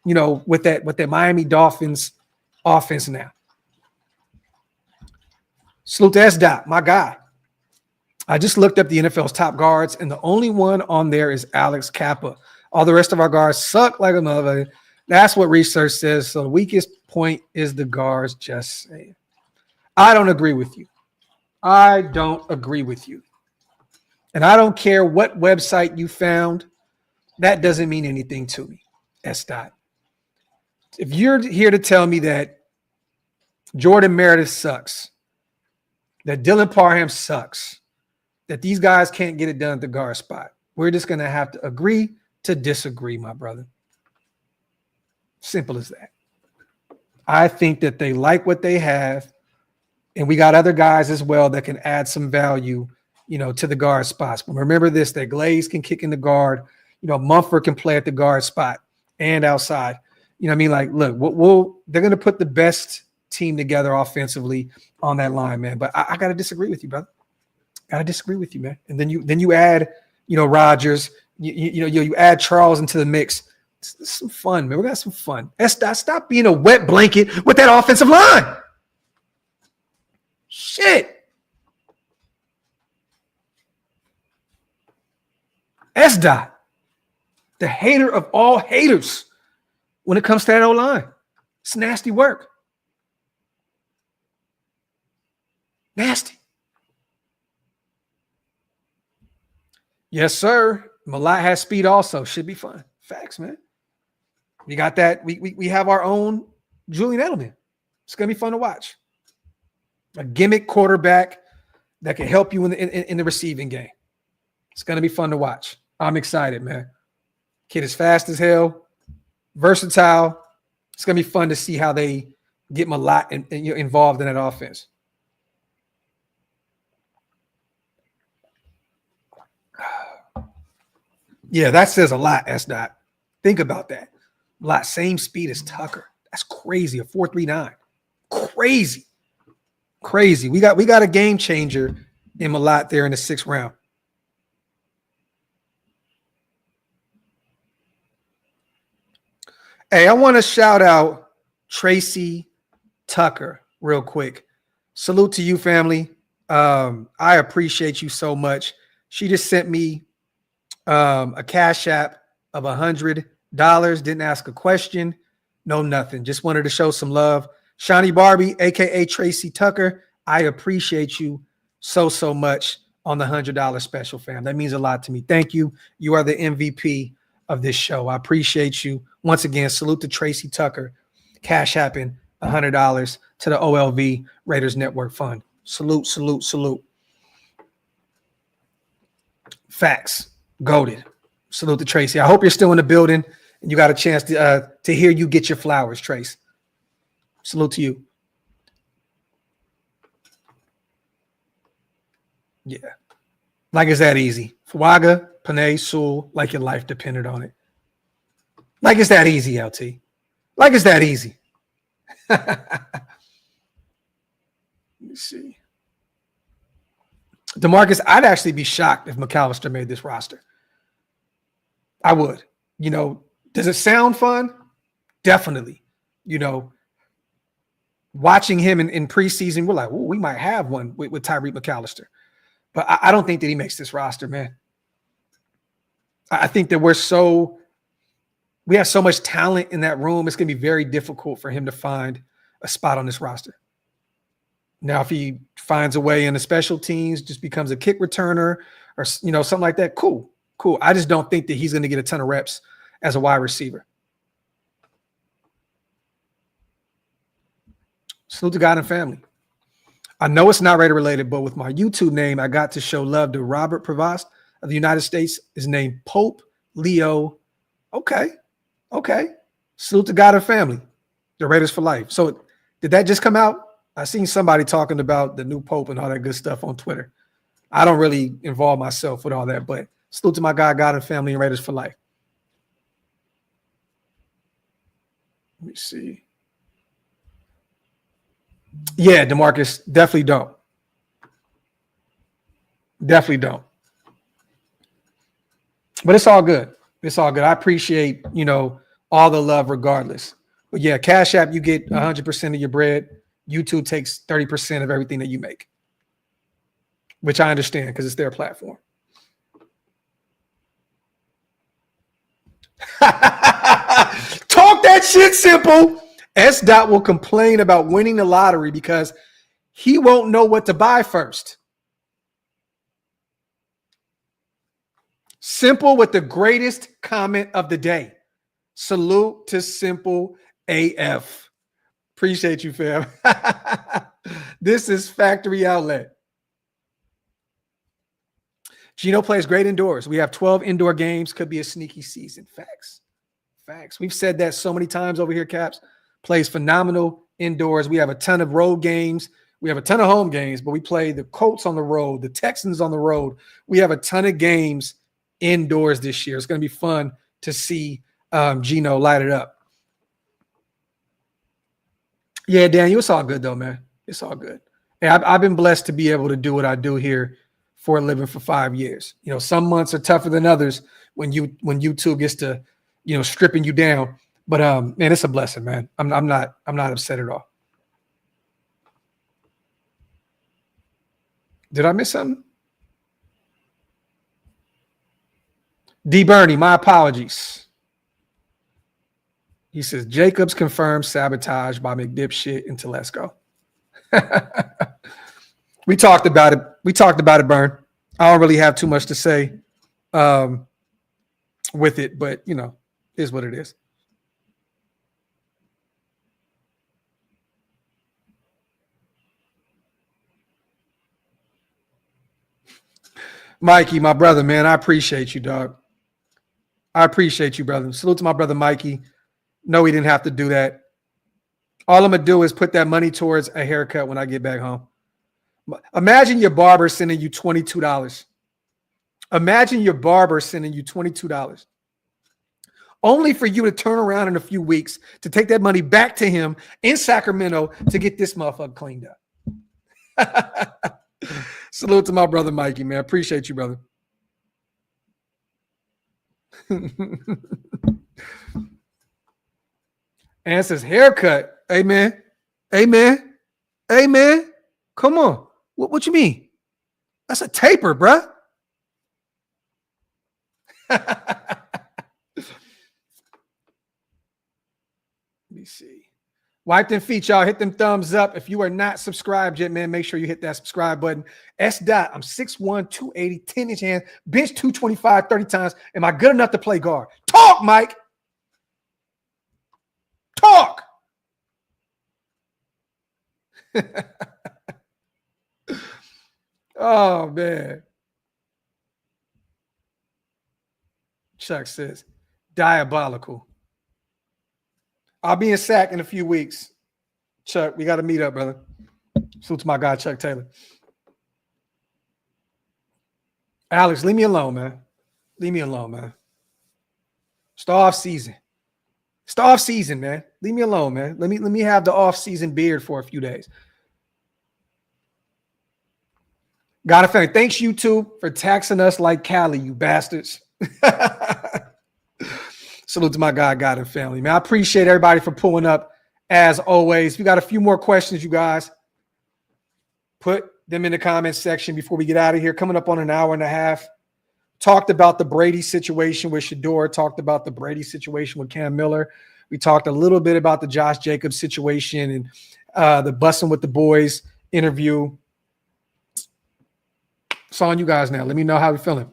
S1: with that Miami Dolphins offense now. Salute to S-Dot, my guy. I just looked up the NFL's top guards, and the only one on there is Alex Kappa. All the rest of our guards suck like a mother. That's what research says. So the weakest point is the guards, just saying. I don't agree with you. I don't agree with you. And I don't care what website you found. That doesn't mean anything to me, S-Dot. If you're here to tell me that Jordan Meredith sucks, that Dylan Parham sucks, that these guys can't get it done at the guard spot, we're just going to have to agree to disagree, my brother. Simple as that. I think that they like what they have, and we got other guys as well that can add some value, to the guard spots. But remember this, that Glaze can kick in the guard. Mumford can play at the guard spot and outside. You know what I mean? Like, look, they're going to put the best team together offensively on that line, man. But I got to disagree with you, brother. Got to disagree with you, man. And then you add, Rodgers, you add Charles into the mix. It's some fun, man. We got some fun. Stop being a wet blanket with that offensive line. Shit. S-Dot, the hater of all haters when it comes to that O-line. It's nasty work. Nasty. Yes, sir. Malat has speed also. Should be fun. Facts, man. We got that. We have our own Julian Edelman. It's going to be fun to watch. A gimmick quarterback that can help you in the receiving game. It's going to be fun to watch. I'm excited, man. Kid is fast as hell, versatile. It's going to be fun to see how they get Malat involved in that offense. Yeah, that says a lot, S-Dot. Think about that. Malat, same speed as Tucker. That's crazy, a 4.39. Crazy. We got a game changer in Malat there in the 6th round. Hey, I want to shout out Tracy Tucker real quick. Salute to you, family. I appreciate you so much. She just sent me a cash app of $100. Didn't ask a question. No, nothing. Just wanted to show some love. Shawnee Barbie, a.k.a. Tracy Tucker, I appreciate you so much on the $100 special, fam. That means a lot to me. Thank you. You are the MVP of this show. I appreciate you. Once again, salute to Tracy Tucker. Cash happen $100 to the OLV Raiders Network Fund. Salute. Facts. Goated. Salute to Tracy. I hope you're still in the building and you got a chance to hear you get your flowers, Trace. Salute to you. Yeah. Like it's that easy. Fuaga, Panay, Sewell, like your life depended on it. Like it's that easy, LT. Like it's that easy. Let me see. DeMarcus, I'd actually be shocked if McAllister made this roster. I would. Does it sound fun? Definitely. Watching him in preseason, we're like, oh, we might have one with Tyreek McAllister. But I don't think that he makes this roster, man. I think that we have so much talent in that room. It's going to be very difficult for him to find a spot on this roster. Now, if he finds a way in the special teams, just becomes a kick returner or, something like that, cool. I just don't think that he's going to get a ton of reps as a wide receiver. Salute to God and family. I know it's not Raider related, but with my YouTube name, I got to show love to Robert Prevost of the United States. His name, Pope Leo. Okay. Salute to God and family. The Raiders for life. So did that just come out? I seen somebody talking about the new Pope and all that good stuff on Twitter. I don't really involve myself with all that, but salute to my guy, God and family, and Raiders for life. Let me see. Yeah, DeMarcus, definitely don't. Definitely don't. But it's all good. It's all good. I appreciate, all the love regardless. But yeah, Cash App, you get 100% of your bread. YouTube takes 30% of everything that you make, which I understand because it's their platform. Talk that shit simple. S. Dot will complain about winning the lottery because he won't know what to buy first. Simple with the greatest comment of the day. Salute to Simple AF. Appreciate you, fam. This is Factory Outlet. Gino plays great indoors. We have 12 indoor games. Could be a sneaky season. Facts. We've said that so many times over here, Caps. Plays phenomenal indoors. We have a ton of road games. We have a ton of home games, but we play the Colts on the road, the Texans on the road. We have a ton of games indoors this year. It's going to be fun to see Gino light it up. Yeah, Daniel, it's all good though, man. It's all good. Hey, I've been blessed to be able to do what I do here for a living for 5 years. Some months are tougher than others when YouTube gets to, stripping you down. But man, it's a blessing, man. I'm not upset at all. Did I miss something? D. Bernie, my apologies. He says Jacobs confirmed sabotage by McDipshit into Let's Go. We talked about it. Burn. I don't really have too much to say with it, but is what it is. Mikey, my brother, man, I appreciate you, dog. I appreciate you, brother. Salute to my brother, Mikey. No, he didn't have to do that. All I'm going to do is put that money towards a haircut when I get back home. Imagine your barber sending you $22. Imagine your barber sending you $22. Only for you to turn around in a few weeks to take that money back to him in Sacramento to get this motherfucker cleaned up. Salute to my brother, Mikey, man. Appreciate you, brother. And says haircut. Hey, man. Come on. What you mean? That's a taper, bruh. Let me see. Wipe them feet, y'all. Hit them thumbs up. If you are not subscribed yet, man, make sure you hit that subscribe button. S. Dot, I'm 6'1", 280, 10-inch hands, bench 225, 30 times. Am I good enough to play guard? Talk, Mike. Talk. Oh, man. Chuck says, diabolical. I'll be in SAC in a few weeks. Chuck, we got to meet up, brother. Salute to my guy, Chuck Taylor. Alex, leave me alone, man. Leave me alone, man. It's the off season. It's the off season, man. Leave me alone, man. Let me have the off season beard for a few days. Got a fan. Thanks, YouTube, for taxing us like Cali, you bastards. Salute to my guy, God and family, man. I appreciate everybody for pulling up as always. We got a few more questions, you guys. Put them in the comments section before we get out of here. Coming up on an hour and a half. Talked about the Brady situation with Shador. Talked about the Brady situation with Cam Miller. We talked a little bit about the Josh Jacobs situation and the Bussin' with the Boys interview. It's on you guys now. Let me know how you're feeling.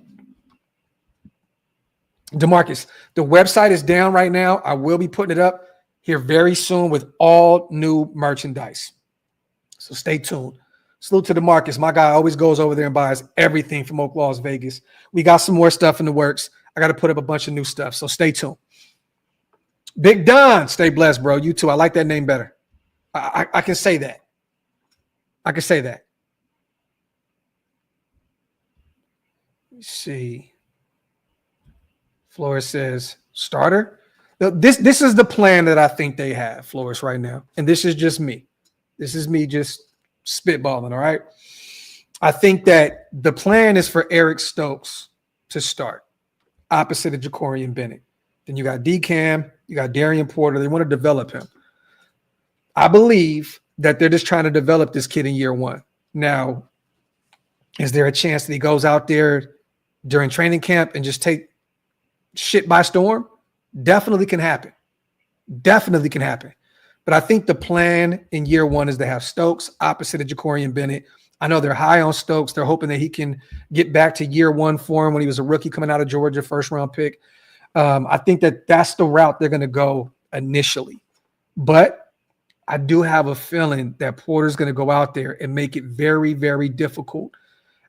S1: DeMarcus, the website is down right now. I will be putting it up here very soon with all new merchandise. So stay tuned. Salute to DeMarcus. My guy always goes over there and buys everything from OakLosVegas. We got some more stuff in the works. I got to put up a bunch of new stuff. So stay tuned. Big Don, stay blessed, bro. You too. I like that name better. I can say that. I can say that. Let me see. Flores says, starter? This is the plan that I think they have, Flores, right now. And this is just me. This is me just spitballing, all right? I think that the plan is for Eric Stokes to start opposite of Jacorian Bennett. Then you got DCam, you got Darian Porter. They want to develop him. I believe that they're just trying to develop this kid in year one. Now, is there a chance that he goes out there during training camp and just take shit by storm? Definitely can happen. Definitely can happen. But I think the plan in year one is to have Stokes opposite of Jacorian Bennett. I know they're high on Stokes. They're hoping that he can get back to year one form when he was a rookie coming out of Georgia, first-round pick. I think that that's the route they're going to go initially. But I do have a feeling that Porter's going to go out there and make it very, very difficult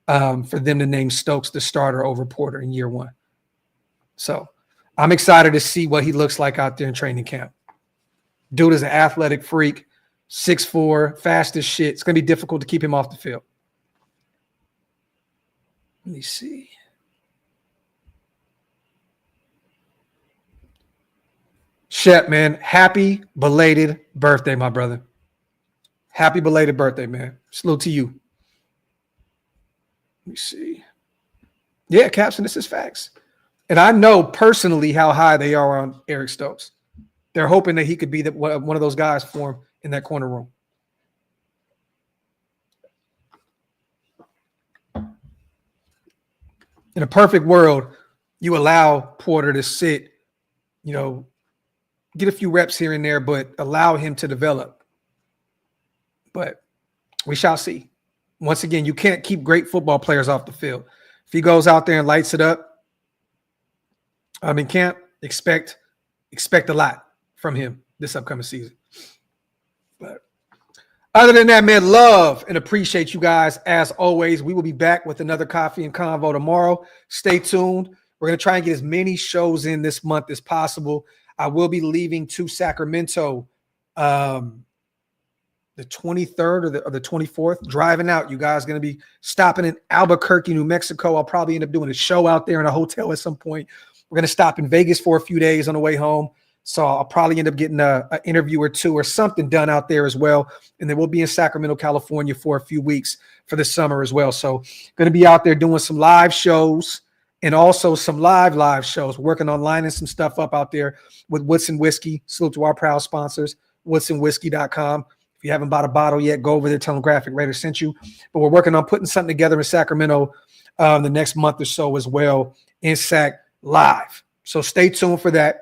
S1: for them to name Stokes the starter over Porter in year one. So I'm excited to see what he looks like out there in training camp. Dude is an athletic freak, 6'4", fast as shit. It's going to be difficult to keep him off the field. Let me see. Shep, man, happy belated birthday, my brother. Happy belated birthday, man. Salute to you. Let me see. Yeah, Capson, this is facts. And I know personally how high they are on Eric Stokes. They're hoping that he could be one of those guys for him in that corner room. In a perfect world, you allow Porter to sit, get a few reps here and there, but allow him to develop. But we shall see. Once again, you can't keep great football players off the field. If he goes out there and lights it up, in camp, expect a lot from him this upcoming season. But other than that, man, love and appreciate you guys as always. We will be back with another Coffee and Convo tomorrow. Stay tuned. We're going to try and get as many shows in this month as possible. I will be leaving to Sacramento the 23rd or the 24th, driving out. You guys are going to be stopping in Albuquerque, New Mexico. I'll probably end up doing a show out there in a hotel at some point. We're going to stop in Vegas for a few days on the way home. So I'll probably end up getting an interview or two or something done out there as well. And then we'll be in Sacramento, California for a few weeks for the summer as well. So going to be out there doing some live shows and also some live shows, working on lining some stuff up out there with Woodson Whiskey. Salute to our proud sponsors, woodsonwhiskey.com. If you haven't bought a bottle yet, go over there, tell them Graphk Raiders sent you. But we're working on putting something together in Sacramento the next month or so as well in Sac Live. So stay tuned for that.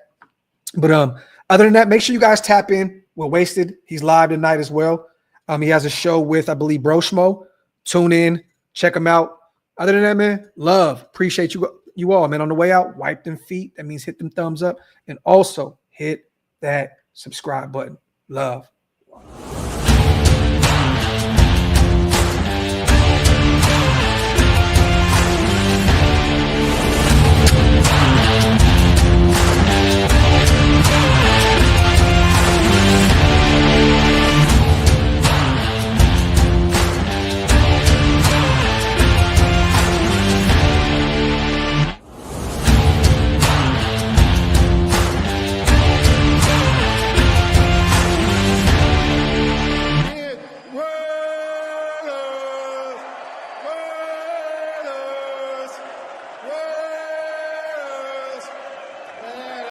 S1: But other than that, make sure you guys tap in. We're Wasted. He's live tonight as well. He has a show with, I believe, Broshmo. Tune in. Check him out. Other than that, man, love. Appreciate you all, man. On the way out, wipe them feet. That means hit them thumbs up. And also hit that subscribe button. Love.